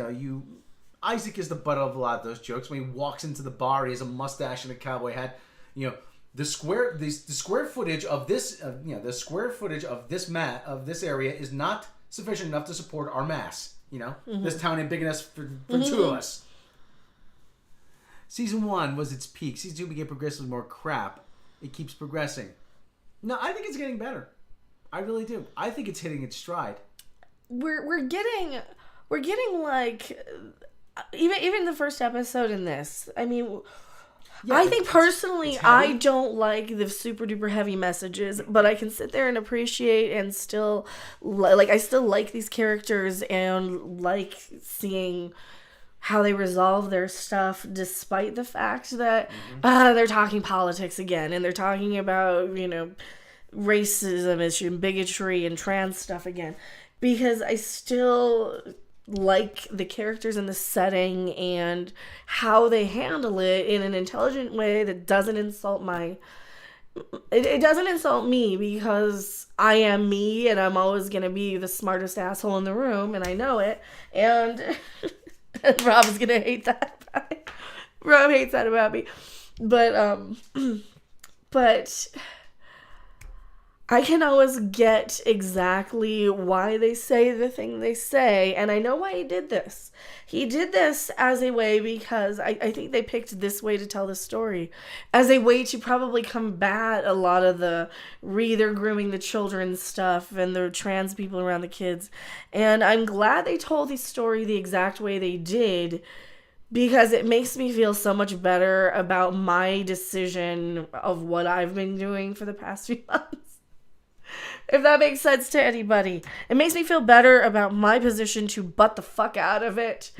Isaac is the butt of a lot of those jokes. When he walks into the bar, he has a mustache and a cowboy hat. The square footage of this, this area is not sufficient enough to support our mass. Mm-hmm. This town ain't big enough for two of us. Season 1 was its peak. Season 2 became progressively more crap. It keeps progressing. No, I think it's getting better. I really do. I think it's hitting its stride. We're getting like even the first episode in this. I mean, yeah, I think personally I don't like the super duper heavy messages, but I can sit there and appreciate and still I still like these characters and like seeing how they resolve their stuff, despite the fact that they're talking politics again and they're talking about racism issue and bigotry and trans stuff again, because I still like the characters in the setting and how they handle it in an intelligent way that doesn't insult it doesn't insult me, because I am me and I'm always going to be the smartest asshole in the room, and I know it. And Rob is going to hate that. Rob hates that about me. But I can always get exactly why they say the thing they say, and I know why he did this. He did this as a way, because I think they picked this way to tell the story, as a way to probably combat a lot of the they're grooming the children stuff and the trans people around the kids. And I'm glad they told the story the exact way they did, because it makes me feel so much better about my decision of what I've been doing for the past few months. If that makes sense to anybody. It makes me feel better about my position to butt the fuck out of it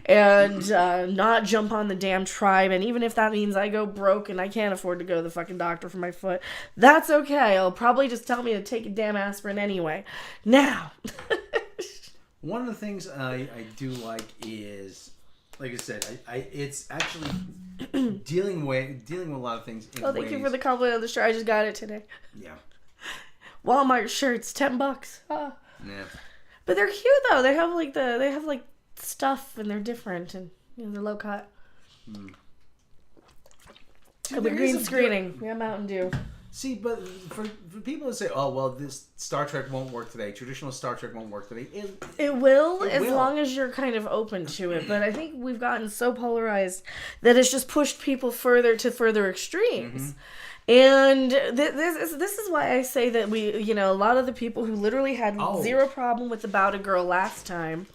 and not jump on the damn tribe. And even if that means I go broke and I can't afford to go to the fucking doctor for my foot, that's okay. I'll probably just tell me to take a damn aspirin anyway. Now. One of the things I do like is, like I said, it's actually dealing with a lot of things in ways. Thank you for the compliment on the shirt. I just got it today. Yeah. Walmart shirts, $10. Oh. Yeah. But they're cute though. They have like stuff, and they're different, and they're low cut. And the green screening. We have Mountain Dew. See, but for people to say, "Oh, well, this Star Trek won't work today. Traditional Star Trek won't work today." It will, as long as you're kind of open to it. But I think we've gotten so polarized that it's just pushed people further to further extremes. And this is why I say that a lot of the people who literally had zero problem with About a Girl last time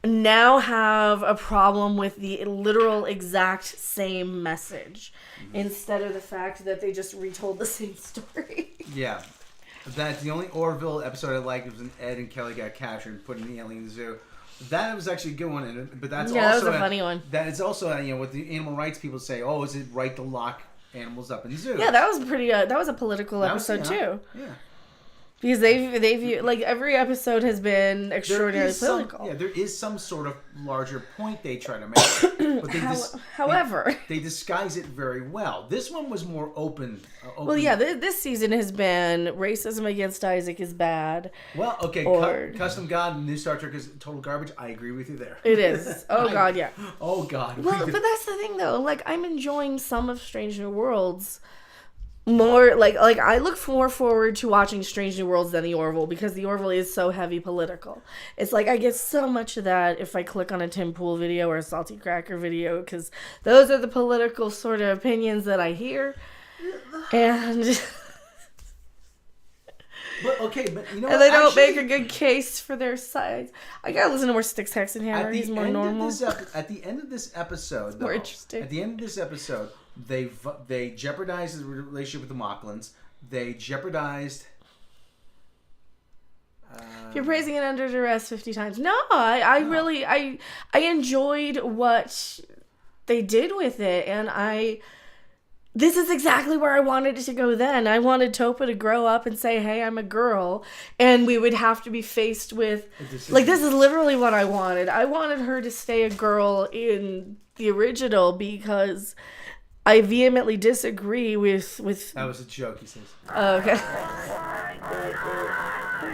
now have a problem with the literal exact same message, instead of the fact that they just retold the same story. Yeah. That's the only Orville episode I liked, was when Ed and Kelly got captured and put in the alien zoo. That was actually a good one, but that's also... that was a funny one. That is also, what the animal rights people say, is it right to lock animals up in zoos? Yeah, that was pretty. That was a political episode too. Yeah, because they view, like, every episode has been extraordinarily political. There is some sort of larger point they try to make. But however, they disguise it very well. This one was more open. Well, yeah, this season has been racism against Isaac is bad. Well, okay, Custom God and New Star Trek is total garbage. I agree with you there. It is. Oh, God, yeah. Oh, God. Well, but that's the thing, though. Like, I'm enjoying some of Strange New Worlds more. Like I look more forward to watching Strange New Worlds than the Orville, because the Orville is so heavy political. It's like I get so much of that if I click on a Tim Pool video or a Salty Cracker video, because those are the political sort of opinions that I hear. And but you know, and they don't make a good case for their sides. I gotta listen to more Sticks, Hex, and Hammer. He's more normal. At the end of this episode, more interesting. At the end of this episode, they jeopardized the relationship with the Mocklins. They jeopardized. You're praising it under duress 50 times. No, I really enjoyed what they did with it, and this is exactly where I wanted it to go then. I wanted Topa to grow up and say, hey, I'm a girl. And we would have to be faced with... Like, this is literally what I wanted. I wanted her to stay a girl in the original, because I vehemently disagree with... That was a joke, he says. Oh, okay.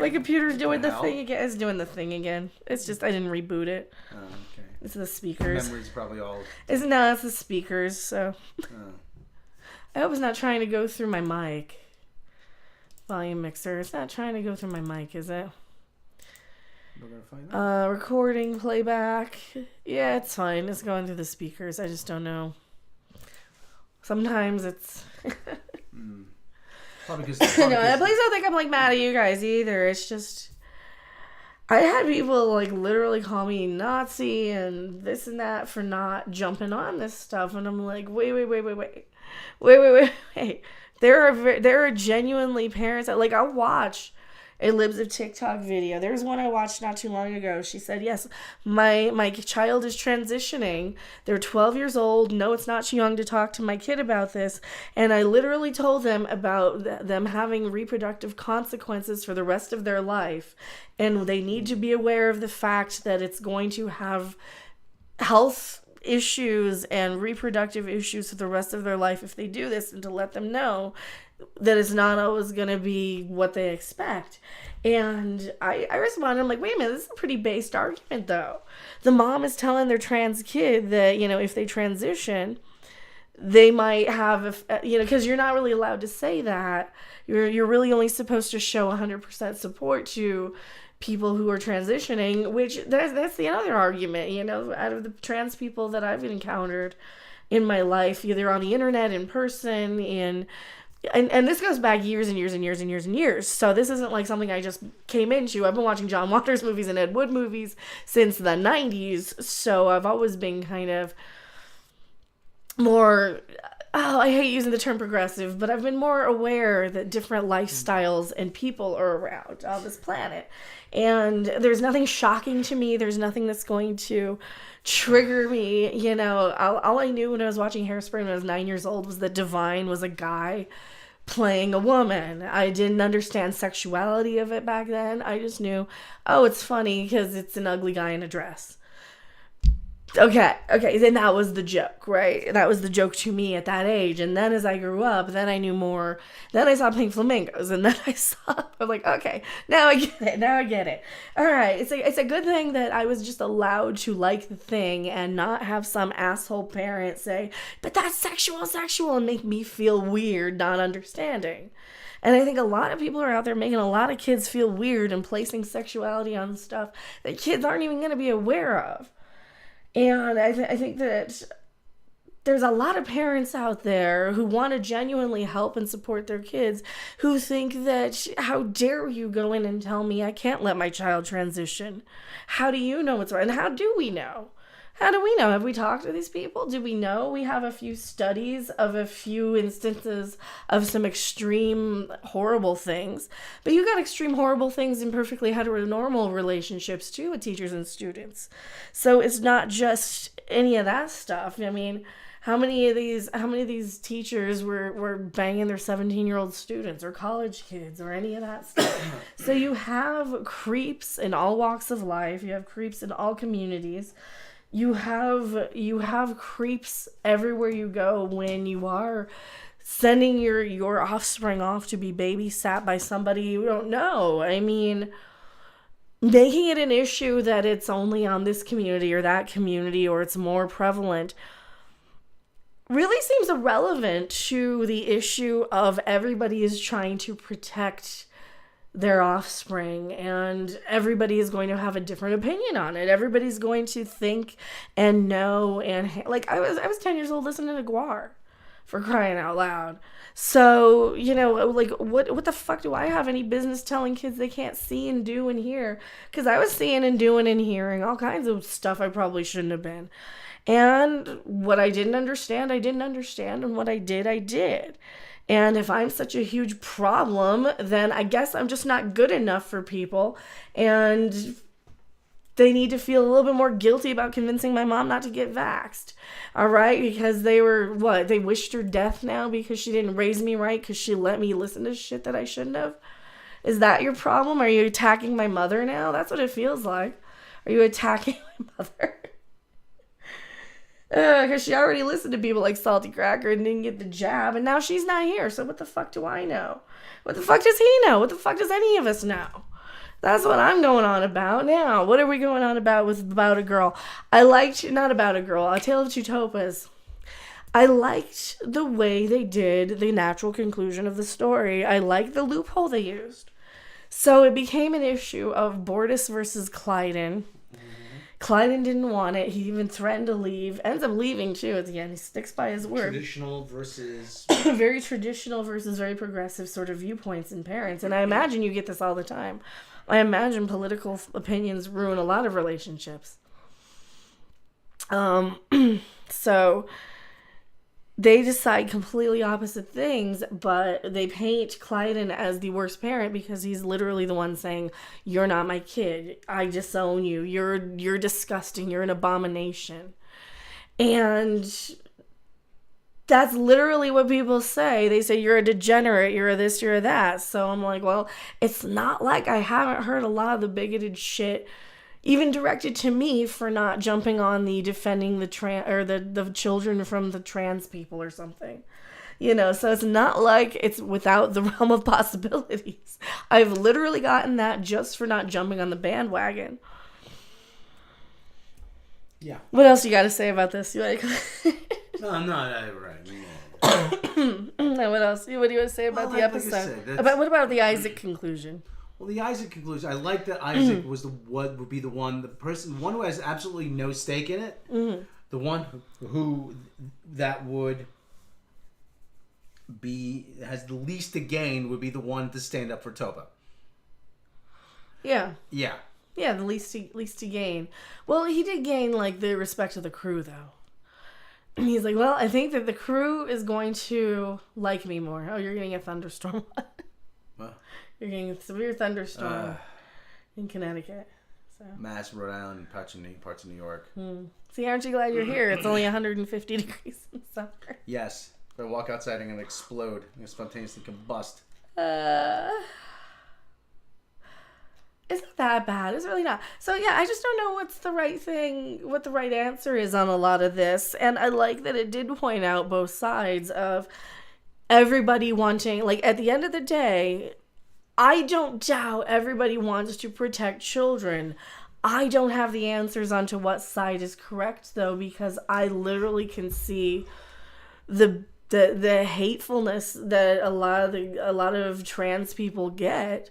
My computer's doing the thing again. It's doing the thing again. It's just, I didn't reboot it. Oh, okay. It's the speakers. The memory's probably all... It's the speakers, so... I hope it's not trying to go through my mic. Volume mixer. It's not trying to go through my mic, is it? We're gonna find out. Recording, playback. Yeah, it's fine. It's going through the speakers. I just don't know. Sometimes it's... Please don't think I'm, like, mad at you guys either. It's just... I had people, like, literally call me Nazi and this and that for not jumping on this stuff. And I'm like, wait. Wait. There are genuinely parents that, like, I'll watch a Libs of TikTok video. There's one I watched not too long ago. She said, yes, my child is transitioning. They're 12 years old. No, it's not too young to talk to my kid about this. And I literally told them about them having reproductive consequences for the rest of their life. And they need to be aware of the fact that it's going to have health issues and reproductive issues for the rest of their life if they do this, and to let them know that it's not always going to be what they expect. And I responded, I'm like, wait a minute, this is a pretty based argument though. The mom is telling their trans kid that, you know, if they transition, they might have, you know, because you're not really allowed to say that. You're really only supposed to show 100% support to people who are transitioning, which that's the other argument, you know, out of the trans people that I've encountered in my life, either on the internet, in person, and this goes back years and years and years and years and years. So this isn't like something I just came into. I've been watching John Waters movies and Ed Wood movies since the 90s. So I've always been kind of more, I hate using the term progressive, but I've been more aware that different lifestyles and people are around on this planet. And there's nothing shocking to me. There's nothing that's going to trigger me. You know, all I knew when I was watching Hairspray when I was 9 years old was that Divine was a guy playing a woman. I didn't understand sexuality of it back then. I just knew, oh, it's funny because it's an ugly guy in a dress. Okay, then that was the joke, right? That was the joke to me at that age. And then as I grew up, then I knew more. Then I saw Pink Flamingos, and then I'm like, okay, now I get it. All right, it's a good thing that I was just allowed to like the thing and not have some asshole parent say, but that's sexual, and make me feel weird not understanding. And I think a lot of people are out there making a lot of kids feel weird and placing sexuality on stuff that kids aren't even going to be aware of. And I think that there's a lot of parents out there who want to genuinely help and support their kids who think that, how dare you go in and tell me I can't let my child transition? How do you know what's right? And how do we know? How do we know? Have we talked to these people? Do we know? We have a few studies of a few instances of some extreme horrible things. But you got extreme horrible things in perfectly heteronormal relationships too with teachers and students. So it's not just any of that stuff. I mean, how many of these teachers were banging their 17-year-old students or college kids or any of that stuff? So you have creeps in all walks of life. You have creeps in all communities. You have creeps everywhere you go when you are sending your offspring off to be babysat by somebody you don't know. I mean, making it an issue that it's only on this community or that community or it's more prevalent really seems irrelevant to the issue of everybody is trying to protect their offspring, and everybody is going to have a different opinion on it. Everybody's going to think and know, and like I was 10 years old listening to Guar, for crying out loud. So, you know, like what the fuck do I have any business telling kids they can't see and do and hear? Because I was seeing and doing and hearing all kinds of stuff I probably shouldn't have been. And what I didn't understand, and what I did. And if I'm such a huge problem, then I guess I'm just not good enough for people. And they need to feel a little bit more guilty about convincing my mom not to get vaxxed. All right? Because they wished her death now because she didn't raise me right because she let me listen to shit that I shouldn't have. Is that your problem? Are you attacking my mother now? That's what it feels like. Are you attacking my mother? Because she already listened to people like Salty Cracker and didn't get the jab, and now she's not here, so what the fuck do I know? What the fuck does he know? What the fuck does any of us know? That's what I'm going on about now. What are we going on about with About a Girl? Not About a Girl, A Tale of Two Topas. I liked the way they did the natural conclusion of the story. I liked the loophole they used. So it became an issue of Bortus versus Clyden. Clyden didn't want it. He even threatened to leave. Ends up leaving, too, at the end. He sticks by his word. Traditional versus... very traditional versus very progressive sort of viewpoints in parents. And I imagine you get this all the time. I imagine political opinions ruin a lot of relationships. So they decide completely opposite things, but they paint Clyden as the worst parent because he's literally the one saying, "You're not my kid. I disown you. You're disgusting. You're an abomination." And that's literally what people say. They say, "You're a degenerate. You're a this. You're a that." So I'm like, well, it's not like I haven't heard a lot of the bigoted shit even directed to me for not jumping on the defending the the children from the trans people or something. So it's not like it's without the realm of possibilities. I've literally gotten that just for not jumping on the bandwagon. Yeah. What else you got to say about this? You like? Right. What else? What do you want to say about the episode? What about the Isaac conclusion? Well, the Isaac conclusion. I like that Isaac was would be the one who has absolutely no stake in it. Mm-hmm. The one who that would has the least to gain would be the one to stand up for Topa. Yeah. Yeah. Yeah, the least to gain. Well, he did gain like the respect of the crew, though. And he's like, well, I think that the crew is going to like me more. Oh, you're getting a thunderstorm. What? You're getting a severe thunderstorm in Connecticut. So. Mass, Rhode Island, parts of New York. See, aren't you glad you're here? It's only 150 degrees in summer. Yes. If I walk outside, I'm going to explode. I'm going to spontaneously combust. It's not that bad. It's really not. So yeah, I just don't know what's the right thing, what the right answer is on a lot of this. And I like that it did point out both sides of everybody wanting, like at the end of the day, I don't doubt everybody wants to protect children. I don't have the answers onto what side is correct though, because I literally can see the hatefulness that a lot of trans people get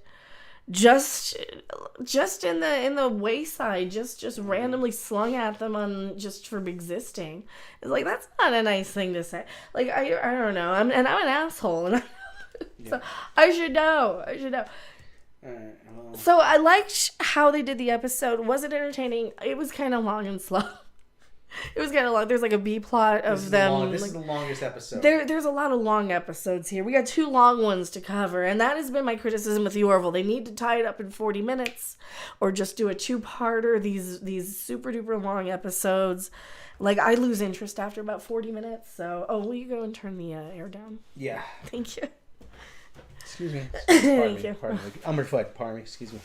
just in the wayside, just randomly slung at them on just for existing. It's like, that's not a nice thing to say. Like I don't know. I'm an asshole, and so I should know. So I liked how they did the episode. Was it entertaining? It was kind of long and slow. It was kind of long. There's like a B plot of them. This is the longest episode. There's a lot of long episodes here. We got 2 long ones to cover, and that has been my criticism with the Orville. They need to tie it up in 40 minutes, or just do a 2-parter. These super duper long episodes, like I lose interest after about 40 minutes. So, will you go and turn the air down? Yeah. Thank you. Excuse me. Thank you. Pardon me. Elmer Fudd, pardon me. Excuse me.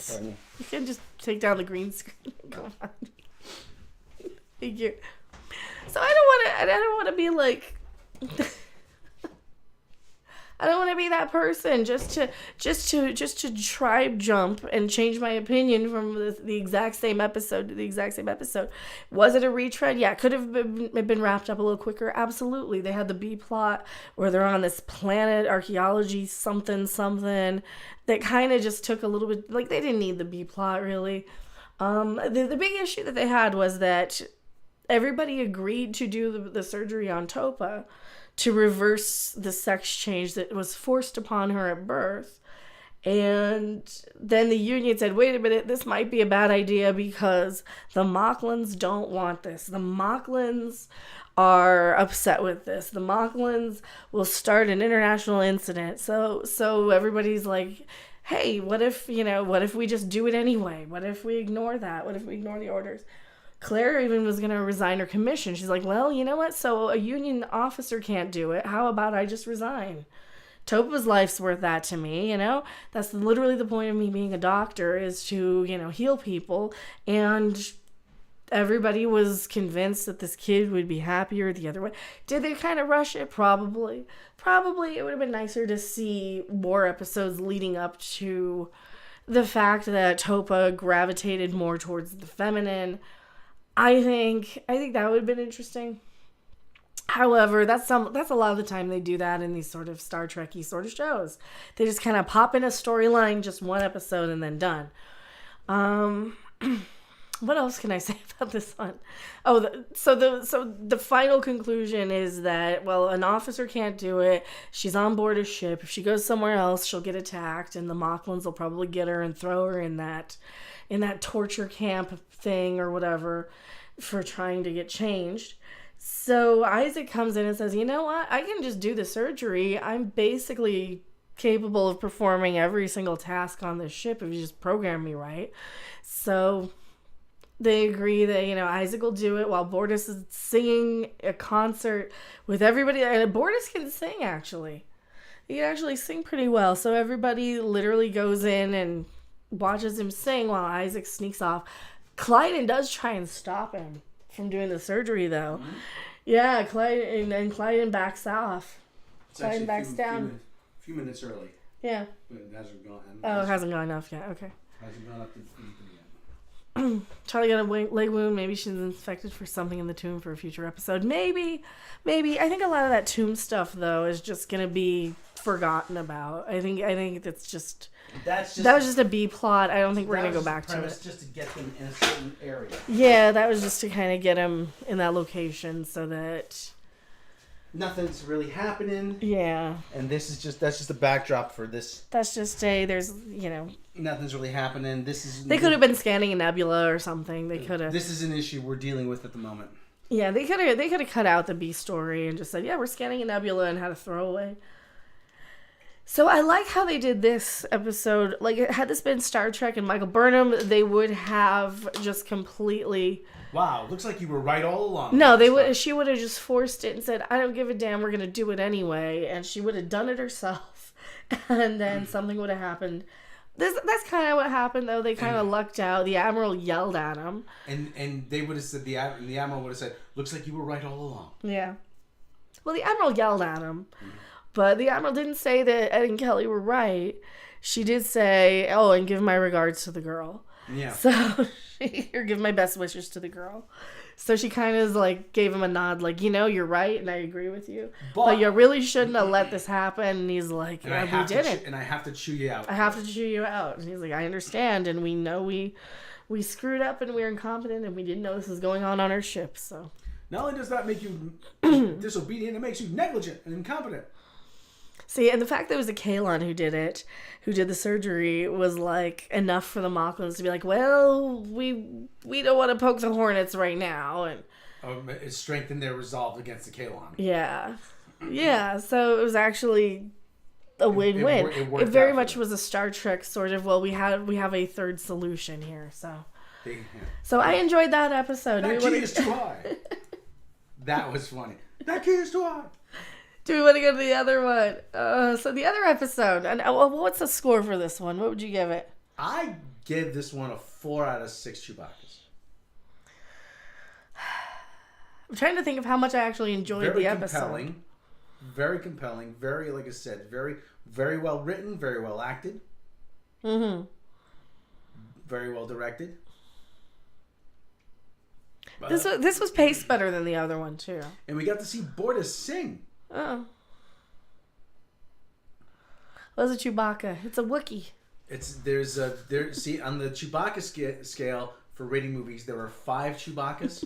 Pardon me. You can just take down the green screen. Go on. Thank you. So I don't want to be like, I don't want to be that person just to tribe jump and change my opinion from the exact same episode to the exact same episode. Was it a retread? Yeah. Could have been wrapped up a little quicker. Absolutely. They had the B plot where they're on this planet, archaeology, something that kind of just took a little bit, like they didn't need the B plot really. The big issue that they had was that everybody agreed to do the surgery on Topa to reverse the sex change that was forced upon her at birth. And then the union said, wait a minute, this might be a bad idea because the Mocklins don't want this. The Mocklins are upset with this. The Mocklins will start an international incident. So everybody's like, hey, what if we just do it anyway? What if we ignore that? What if we ignore the orders? Claire even was going to resign her commission. She's like, well, you know what? So a union officer can't do it. How about I just resign? Topa's life's worth that to me, That's literally the point of me being a doctor, is to, heal people. And everybody was convinced that this kid would be happier the other way. Did they kind of rush it? Probably. It would have been nicer to see more episodes leading up to the fact that Topa gravitated more towards the feminine. I think that would have been interesting. However, that's a lot of the time they do that in these sort of Star Trek-y sort of shows. They just kind of pop in a storyline, just one episode, and then done. What else can I say about this one? So the final conclusion is that, well, an officer can't do it. She's on board a ship. If she goes somewhere else, she'll get attacked, and the Mocklins will probably get her and throw her in that torture camp thing or whatever for trying to get changed. So Isaac comes in and says, you know what? I can just do the surgery. I'm basically capable of performing every single task on this ship if you just program me right. So they agree that, Isaac will do it while Bortus is singing a concert with everybody. And Bortus can sing, actually. He can actually sing pretty well. So everybody literally goes in and watches him sing while Isaac sneaks off. Clyden does try and stop him from doing the surgery, though. Mm-hmm. Yeah, Clyden backs off. Clyden backs down. A few minutes early. Yeah. But it hasn't gone. Oh, it hasn't gone enough yet. Okay. Hasn't gone up to yet. Charlie got a leg wound. Maybe she's infected for something in the tomb for a future episode. Maybe. I think a lot of that tomb stuff, though, is just gonna be forgotten about. I think that's just. That was just a B plot. I don't think we're gonna go back to it. Just to get them in a certain area. Yeah, that was just to kind of get them in that location so that nothing's really happening. Yeah. And that's just a backdrop for this. That's just there's nothing's really happening. They could have been scanning a nebula or something. They could have. This is an issue we're dealing with at the moment. Yeah, they could have cut out the B story and just said, yeah, we're scanning a nebula and had a throwaway. So I like how they did this episode. Like, had this been Star Trek and Michael Burnham, they would have just completely. Wow, looks like you were right all along. No, she would have just forced it and said, I don't give a damn, we're gonna do it anyway, and she would have done it herself, and then something would have happened. That's kind of what happened, though. They kind of lucked out. The Admiral yelled at him, and they would have said the Admiral would have said, "Looks like you were right all along." Yeah. Well, the Admiral yelled at him. But the Admiral didn't say that Ed and Kelly were right. She did say, oh, and give my regards to the girl. Yeah. So, or give my best wishes to the girl. So she kind of gave him a nod, you're right, and I agree with you. But you really shouldn't have let this happen. And he's like, yeah, we did it. And I have to chew you out. I have to chew you out. And he's like, I understand. And we know we screwed up and we're incompetent and we didn't know this was going on our ship. So not only does that make you disobedient, it makes you negligent and incompetent. See, and the fact that it was a Kalon who did the surgery, was enough for the Mocklins to be like, well, we don't want to poke the Hornets right now, and it strengthened their resolve against the Kalon. Yeah, so it was actually a win-win. It very much was a Star Trek sort of. Well, we have a third solution here, so. Yeah. So I enjoyed that episode. That key is too high. That was funny. That key is too high. Do we want to go to the other one? So the other episode, and what's the score for this one? What would you give it? I give this one a 4 out of 6 Chewbaccas. I'm trying to think of how much I actually enjoyed the episode. Very compelling. Very, like I said, very, very well written. Very well acted. Mm-hmm. Very well directed. This was paced better than the other one too. And we got to see Bortus sing. Oh. What's a Chewbacca? It's a Wookiee. See, on the Chewbacca scale for rating movies, there are 5 Chewbaccas,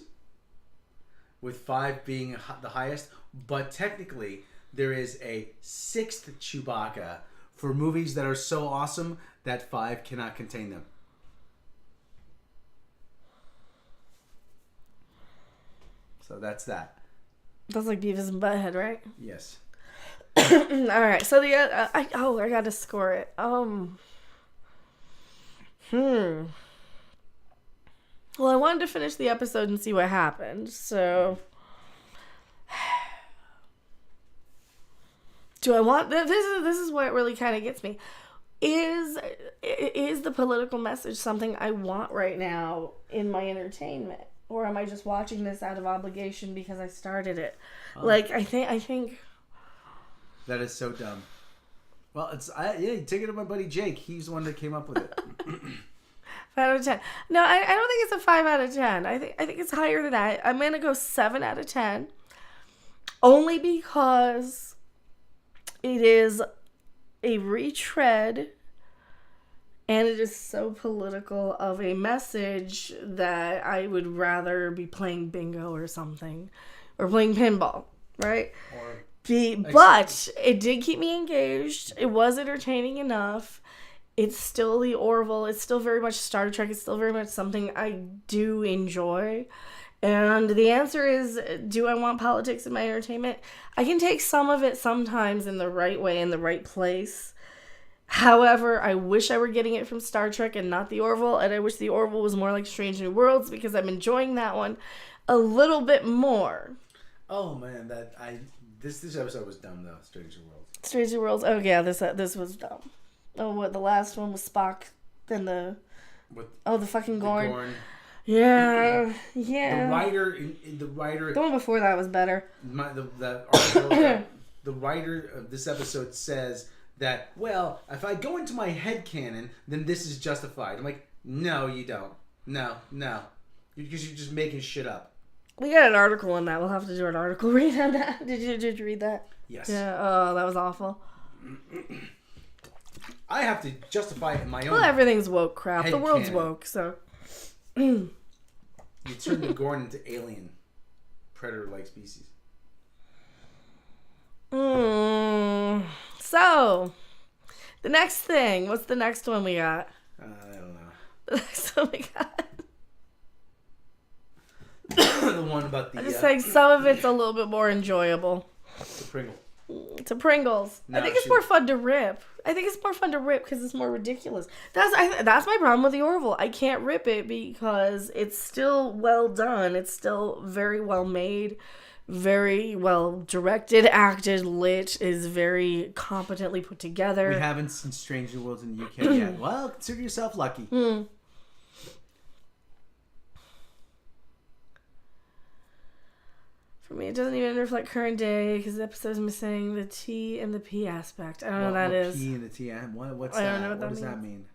with 5 being the highest. But technically, there is a 6th Chewbacca for movies that are so awesome that 5 cannot contain them. So that's that. That's like Beavis and Butthead, right? Yes. All right. So I got to score it. Well, I wanted to finish the episode and see what happened. So, do I want this? Is what really kind of gets me. Is the political message something I want right now in my entertainment? Or am I just watching this out of obligation because I started it? Oh. I think that is so dumb. Well, take it to my buddy Jake. He's the one that came up with it. 5 out of 10. No, I don't think it's a 5 out of 10. I think it's higher than that. I'm gonna go 7 out of 10. Only because it is a retread. And it is so political of a message that I would rather be playing bingo or something. Or playing pinball, right? But it did keep me engaged. It was entertaining enough. It's still the Orville. It's still very much Star Trek. It's still very much something I do enjoy. And the answer is, do I want politics in my entertainment? I can take some of it sometimes in the right way, in the right place. However, I wish I were getting it from Star Trek and not the Orville, and I wish the Orville was more like Strange New Worlds, because I'm enjoying that one a little bit more. Oh man, this episode was dumb though. Strange New Worlds. Strange New Worlds. Oh yeah, this was dumb. Oh, what, the last one was Spock and the fucking Gorn. Gorn. Yeah. The writer. The one before that was better. The writer of this episode says that, well, if I go into my headcanon, then this is justified. I'm like, no, you don't. No. Because you're just making shit up. We got an article on that. We'll have to do an article read on that. Did you read that? Yes. Yeah. Oh, that was awful. I have to justify it in my own. Well, everything's woke crap. The world's headcanon. woke, so. You turn the Gorn into alien, predator-like species. So, the next thing. What's the next one we got? I don't know. The next one we got. The one about the. I'm just saying some of it's a little bit more enjoyable. The Pringle. To Pringles. No, I think it's more fun to rip. I think it's more fun to rip because it's more ridiculous. That's my problem with the Orville. I can't rip it because it's still well done. It's still very well made, very well directed, acted, lit, is very competently put together. We haven't seen Strange New Worlds in the UK yet. Well, consider yourself lucky. For me, it doesn't even reflect current day because the episode's missing the T and the P aspect. I don't know what that is. P and the T. What's I that? don't know What what does that that mean?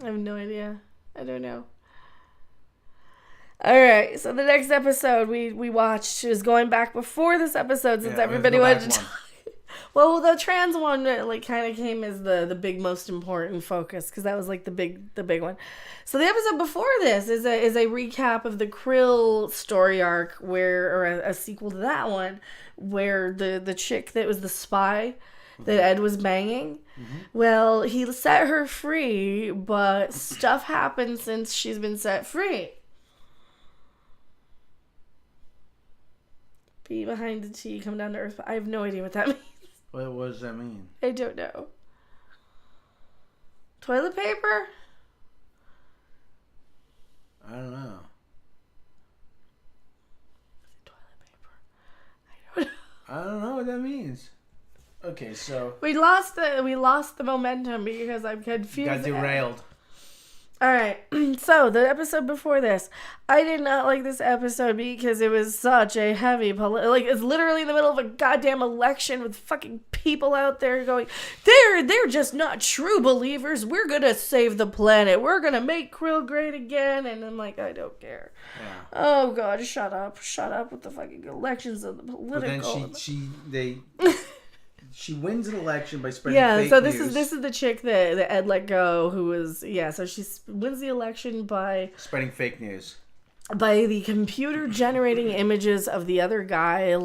I have no idea. I don't know. Alright, so the next episode we watched is going back before this episode since everybody wanted to talk. Well, the trans one kind of came as the big most important focus because that was like the big one. So the episode before this is a recap of the Krill story arc or a sequel to that one where the chick that was the spy that Ed was banging. Well, he set her free, but stuff happened since she's been set free. Be behind the T, come down to earth. I have no idea what that means. What does that mean? I don't know. Toilet paper? I don't know. Toilet paper. I don't know what that means. Okay, so We lost the momentum because I'm confused. got derailed. Alright, so the episode before this, I did not like this episode because it was such a heavy, it's literally in the middle of a goddamn election with fucking people out there going, they're just not true believers, we're gonna save the planet, we're gonna make Krill great again, and I'm like, I don't care. Yeah. Oh god, shut up with the fucking elections and the political. But then she wins an election by spreading fake so news. this is the chick that Ed let go, who was so she wins the election by spreading fake news. By the computer generating images of the other guy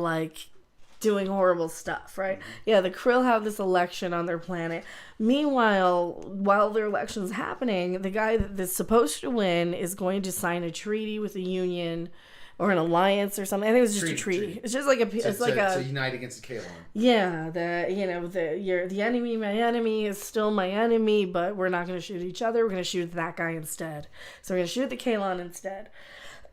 doing horrible stuff, right? Yeah, the Krill have this election on their planet. Meanwhile, while their election's happening, the guy that's supposed to win is going to sign a treaty with the Union or an alliance or something. I think it was just a treaty. It's just like a to unite against the Kalon. Yeah, the enemy, my enemy is still my enemy, but we're not going to shoot each other. We're going to shoot that guy instead. So we're going to shoot the Kalon instead.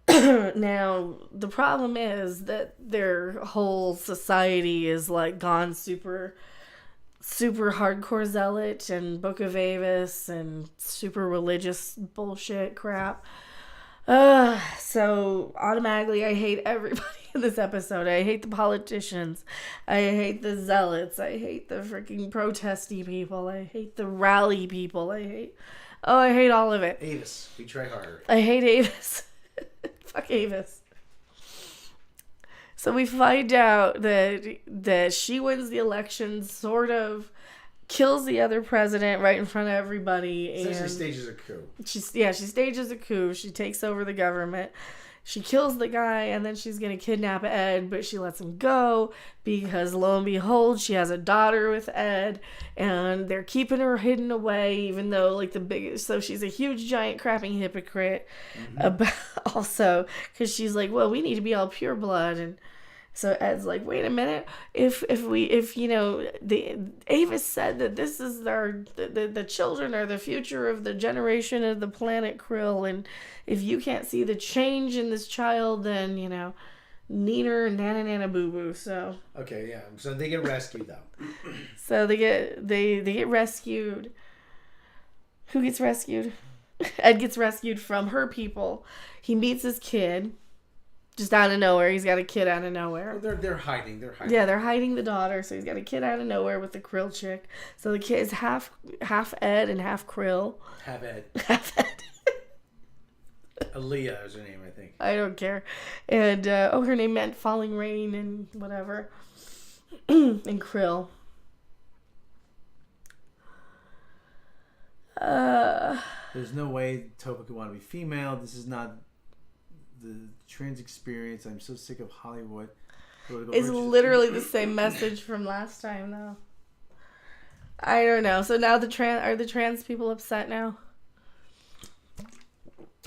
Now, the problem is that their whole society is gone super hardcore zealot and Book of Avis and super religious bullshit crap. So automatically I hate everybody in this episode. I hate the politicians. I hate the zealots. I hate the freaking protesty people. I hate the rally people. I hate all of it. Avis, we try harder. I hate Avis. Fuck Avis. So we find out that she wins the election, sort of kills the other president right in front of everybody, and she stages a coup. She stages a coup. She takes over the government, she kills the guy, and then she's going to kidnap Ed, but she lets him go because, lo and behold, she has a daughter with Ed, and they're keeping her hidden away, even though, like, the biggest... So she's a huge, giant, crapping hypocrite about also, because she's like, well, we need to be all pure blood, and so Ed's like, wait a minute, if you know, Avis said that this is the children are the future of the generation of the planet Krill, and if you can't see the change in this child, then, you know, neener nana boo boo. So Okay, yeah. So they get rescued though. so they get rescued. Who gets rescued? Ed gets rescued from her people. He meets his kid. Just out of nowhere. He's got a kid out of nowhere. Well, they're hiding. Yeah, they're hiding the daughter, so he's got a kid out of nowhere with the Krill chick. So the kid is half Ed and half Krill. Have Ed. Half Ed. Aaliyah is her name, I think. I don't care. And, her name meant falling rain and whatever. And Krill. There's no way Topa could want to be female. This is not the trans experience. I'm so sick of Hollywood. It's literally the same message from last time, though. I don't know. So now are the trans people upset now?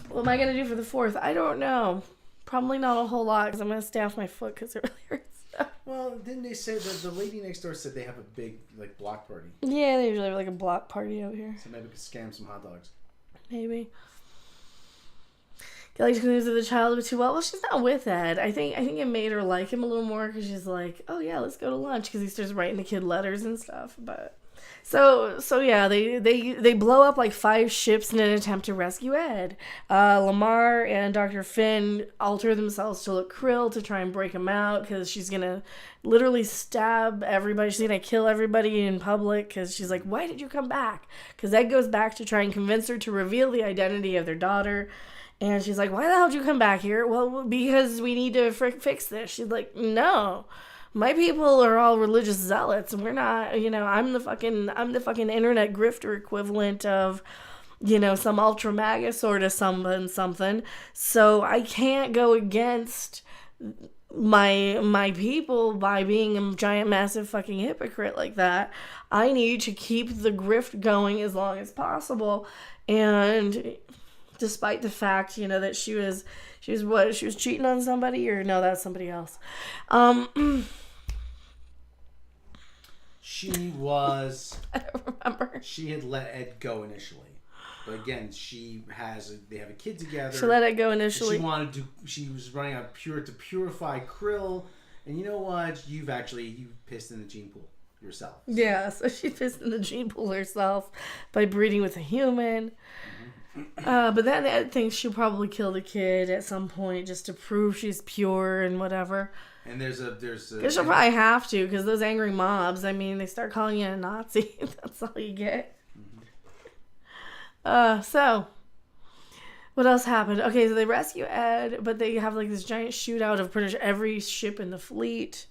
What am I going to do for the 4th? I don't know. Probably not a whole lot, because I'm going to stay off my foot because it really hurts. Well, didn't they say that the lady next door said they have a big, like, block party? Yeah, they usually have like a block party out here. So maybe we could scam some hot dogs. Maybe. Kelly concludes that the child was too well. Well, she's not with Ed. I think it made her like him a little more because she's like, oh yeah, let's go to lunch, because he starts writing the kid letters and stuff. But so yeah, they blow up like 5 ships in an attempt to rescue Ed. Lamar and Dr. Finn alter themselves to look Krill to try and break him out, because she's gonna literally stab everybody. She's gonna kill everybody in public because she's like, why did you come back? Because Ed goes back to try and convince her to reveal the identity of their daughter. And she's like, why the hell did you come back here? Well, because we need to fix this. She's like, no, my people are all religious zealots, and we're not, you know, I'm the fucking internet grifter equivalent of, you know, some ultra MAGA sort of something. So I can't go against my people by being a giant, massive fucking hypocrite like that. I need to keep the grift going as long as possible. And despite the fact, you know, that she was cheating on somebody, or no, that's somebody else. She was. I don't remember. She had let Ed go initially, but again, they have a kid together. She let Ed go initially. She was running out to purify Krill, and you know what? You pissed in the gene pool yourself. Yeah, so she pissed in the gene pool herself by breeding with a human. But then Ed thinks she'll probably kill the kid at some point just to prove she's pure and whatever. And there's a because she'll probably have to, because those angry mobs, I mean, they start calling you a Nazi. That's all you get. So what else happened? Okay, so they rescue Ed, but they have like this giant shootout of pretty much every ship in the fleet,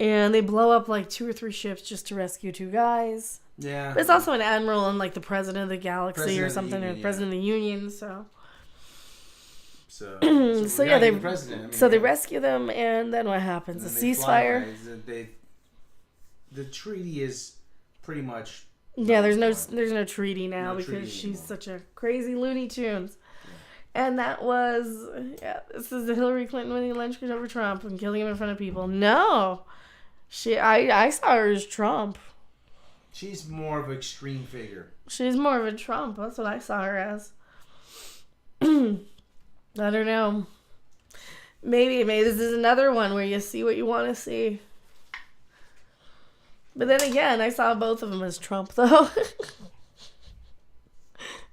and they blow up like 2 or 3 ships just to rescue 2 guys. Yeah. But it's also an admiral and like the president of the galaxy or something, or president of the union. So yeah, they they rescue them, and then what happens? A ceasefire. The treaty is pretty much. Yeah, there's no treaty now because she's such a crazy Looney Tunes. Yeah. And that was this is the Hillary Clinton winning the election over Trump and killing him in front of people. No, I saw her as Trump. She's more of an extreme figure. She's more of a Trump. That's what I saw her as. I don't know. Maybe this is another one where you see what you want to see. But then again, I saw both of them as Trump, though.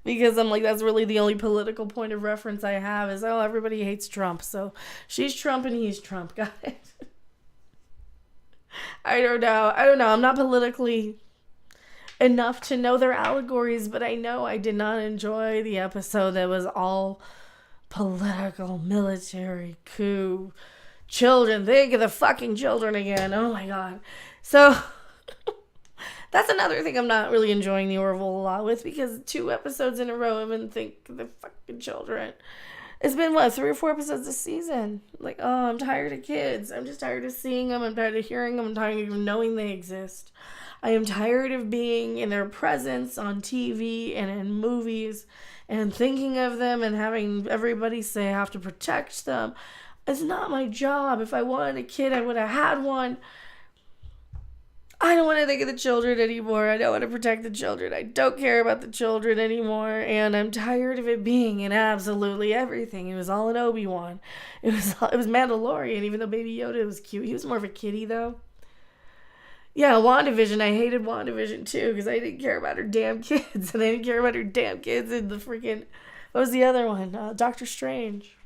Because I'm like, that's really the only political point of reference I have is, oh, everybody hates Trump. So she's Trump and he's Trump. Got it. I don't know. I'm not politically enough to know their allegories, but I know I did not enjoy the episode that was all political, military, coup, children. Think of the fucking children again. Oh my god. So that's another thing I'm not really enjoying the Orville a lot with, because 2 episodes in a row I've been thinking the fucking children. It's been, what, 3 or 4 episodes this season. Like, oh, I'm tired of kids. I'm just tired of seeing them. I'm tired of hearing them. I'm tired of knowing they exist. I am tired of being in their presence on TV and in movies and thinking of them and having everybody say I have to protect them. It's not my job. If I wanted a kid, I would have had one. I don't want to think of the children anymore. I don't want to protect the children. I don't care about the children anymore. And I'm tired of it being in absolutely everything. It was all in Obi-Wan. It was Mandalorian, even though Baby Yoda was cute. He was more of a kitty, though. Yeah, WandaVision. I hated WandaVision, too, because I didn't care about her damn kids. And I didn't care about her damn kids in the freaking... What was the other one? Doctor Strange.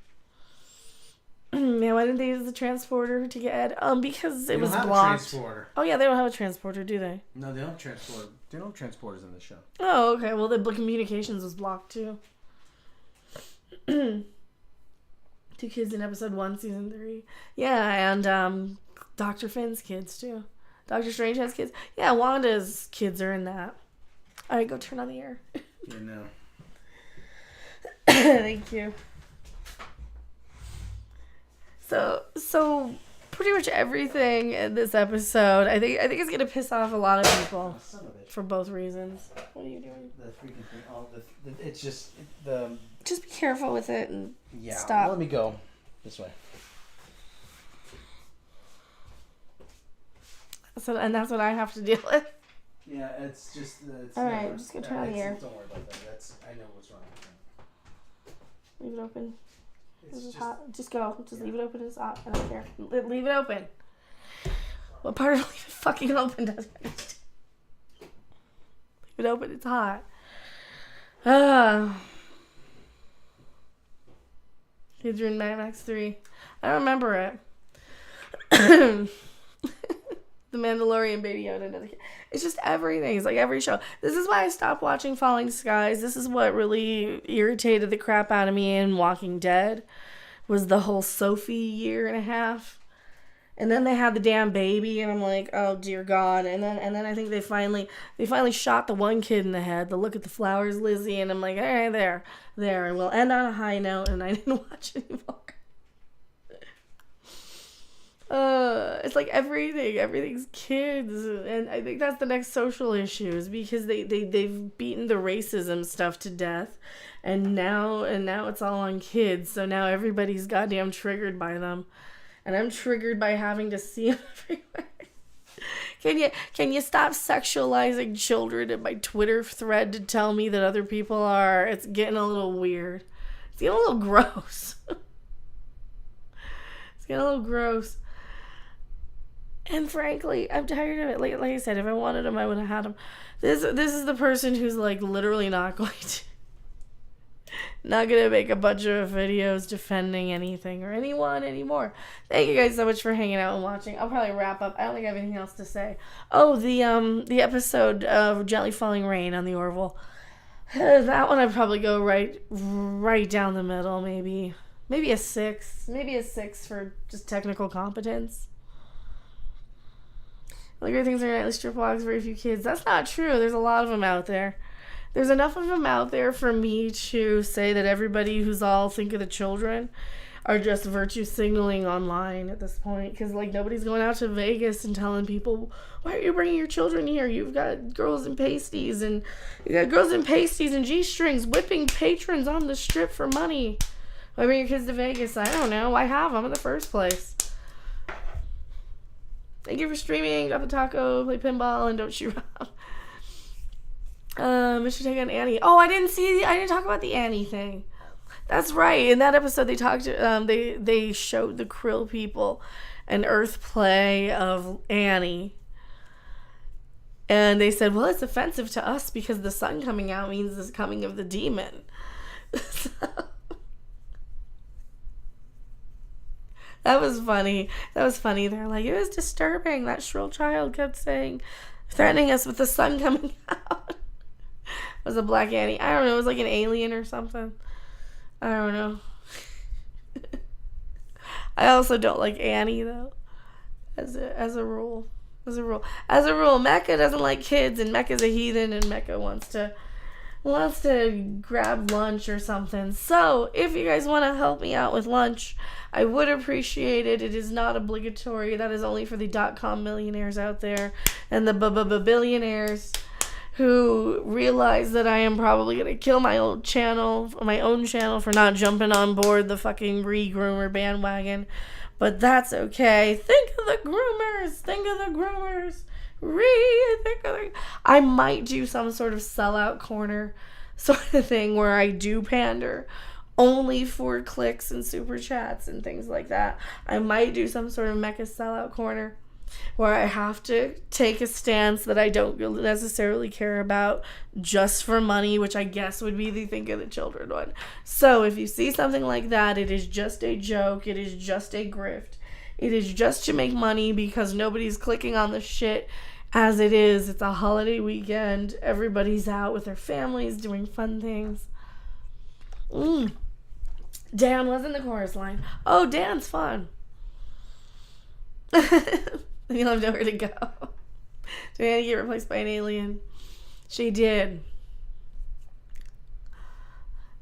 Man, why didn't they use the transporter to get Ed? Because it was blocked. Oh yeah, they don't have a transporter, do they? No, they don't have transporter. They don't have transporters in the show. Oh, okay. Well, the communications was blocked too. 2 kids in episode 1, season 3. Yeah, and Dr. Finn's kids too. Doctor Strange has kids. Yeah, Wanda's kids are in that. All right, go turn on the air. Yeah, no. Thank you. So pretty much everything in this episode, I think it's gonna piss off a lot of people for both reasons. What are you doing? The freaking thing. Oh, it's just the. Just be careful with it and stop. Let me go this way. So, and that's what I have to deal with. Yeah, it's just. It's all right, just go turn on the air. Don't worry about that. I know what's wrong. Leave it open. This is hot. Just go. Just leave it open. It's hot. I don't care. Leave it open. What part of leave it fucking open doesn't understand? Leave it open. It's hot. Kids are in Mad Max 3. I don't remember it. The Mandalorian, Baby Yoda, another kid. It's just everything. It's like every show. This is why I stopped watching Falling Skies. This is what really irritated the crap out of me in Walking Dead. Was the whole Sophie 1.5 years. And then they had the damn baby, and I'm like, oh dear God. And then I think they finally shot the one kid in the head. The Look at the Flowers, Lizzie, and I'm like, all right, there. And we'll end on a high note, and I didn't watch anymore. It's like everything's kids, and I think that's the next social issues because they've beaten the racism stuff to death, and now it's all on kids. So now everybody's goddamn triggered by them, and I'm triggered by having to see them everywhere. Can you stop sexualizing children in my Twitter thread to tell me that other people are? It's getting a little weird. It's getting a little gross. It's getting a little gross. And frankly, I'm tired of it. Like I said, if I wanted him, I would have had him. This is the person who's like literally not going to make a bunch of videos defending anything or anyone anymore. Thank you guys so much for hanging out and watching. I'll probably wrap up. I don't think I have anything else to say. Oh, the episode of Gently Falling Rain on the Orville. That one I'd probably go right down the middle. Maybe a 6. Maybe a 6 for just technical competence. The great things are nightly strip walks, very few kids. That's not true. There's a lot of them out there. There's enough of them out there for me to say that everybody who's all think of the children are just virtue signaling online at this point. Because, like, nobody's going out to Vegas and telling people, why are you bringing your children here? You've got girls in pasties and G-strings whipping patrons on the strip for money. Why bring your kids to Vegas? I don't know. Why have them in the first place? Thank you for streaming. Drop the taco, play pinball, and don't shoot Rob. Mr. Take on Annie. Oh, I didn't talk about the Annie thing. That's right. In that episode, they they showed the Krill people an Earth play of Annie. And they said, well, it's offensive to us because the sun coming out means the coming of the demon. That was funny. They're like, it was disturbing. That shrill child kept threatening us with the sun coming out. It was a black Annie. I don't know. It was like an alien or something. I don't know. I also don't like Annie, though. As a rule. Mecca doesn't like kids, and Mecca's a heathen, and Mecca wants wants to grab lunch or something. So if you guys want to help me out with lunch, I would appreciate it. It is not obligatory. That is only for the .com millionaires out there and the billionaires who realize that I am probably going to kill my own channel for not jumping on board the fucking groomer bandwagon. But that's okay. Think of the groomers. Think of the groomers. I might do some sort of sellout corner sort of thing where I do pander only for clicks and super chats and things like that. I might do some sort of mecha sellout corner where I have to take a stance that I don't necessarily care about just for money, which I guess would be the think of the children one. So if you see something like that, it is just a joke. It is just a grift. It is just to make money because nobody's clicking on the shit as it is. It's a holiday weekend. Everybody's out with their families doing fun things. Dan was in the chorus line. Oh, Dan's fun. You'll have nowhere to go. Did Annie get replaced by an alien? She did.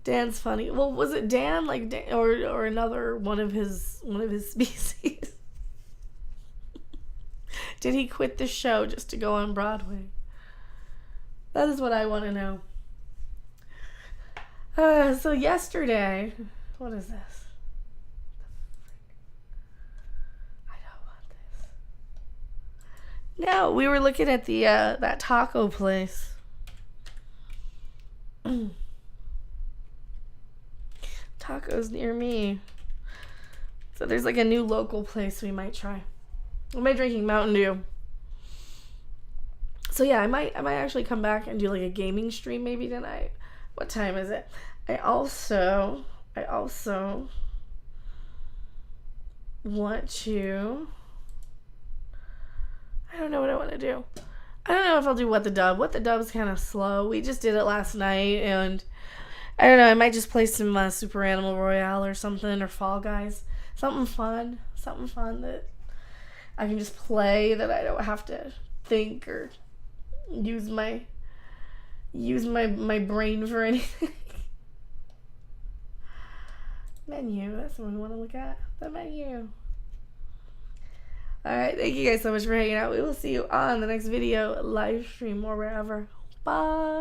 Dan's funny. Well, was it Dan, like Dan, or another one of his species? Did he quit the show just to go on Broadway? That is what I want to know. So yesterday, what is this? I don't want this. No, we were looking at the that taco place. Tacos near me. So there's like a new local place we might try. Am I drinking Mountain Dew? So yeah, I might actually come back and do like a gaming stream maybe tonight. What time is it? I also want to, I don't know what I want to do. I don't know if I'll do What the Dub. What the Dub's kind of slow. We just did it last night, and I don't know, I might just play some Super Animal Royale or something, or Fall Guys. Something fun that I can just play, that I don't have to think or use my brain for anything. Menu, that's what we want to look at. The menu. Alright, thank you guys so much for hanging out. We will see you on the next video, live stream, or wherever. Bye.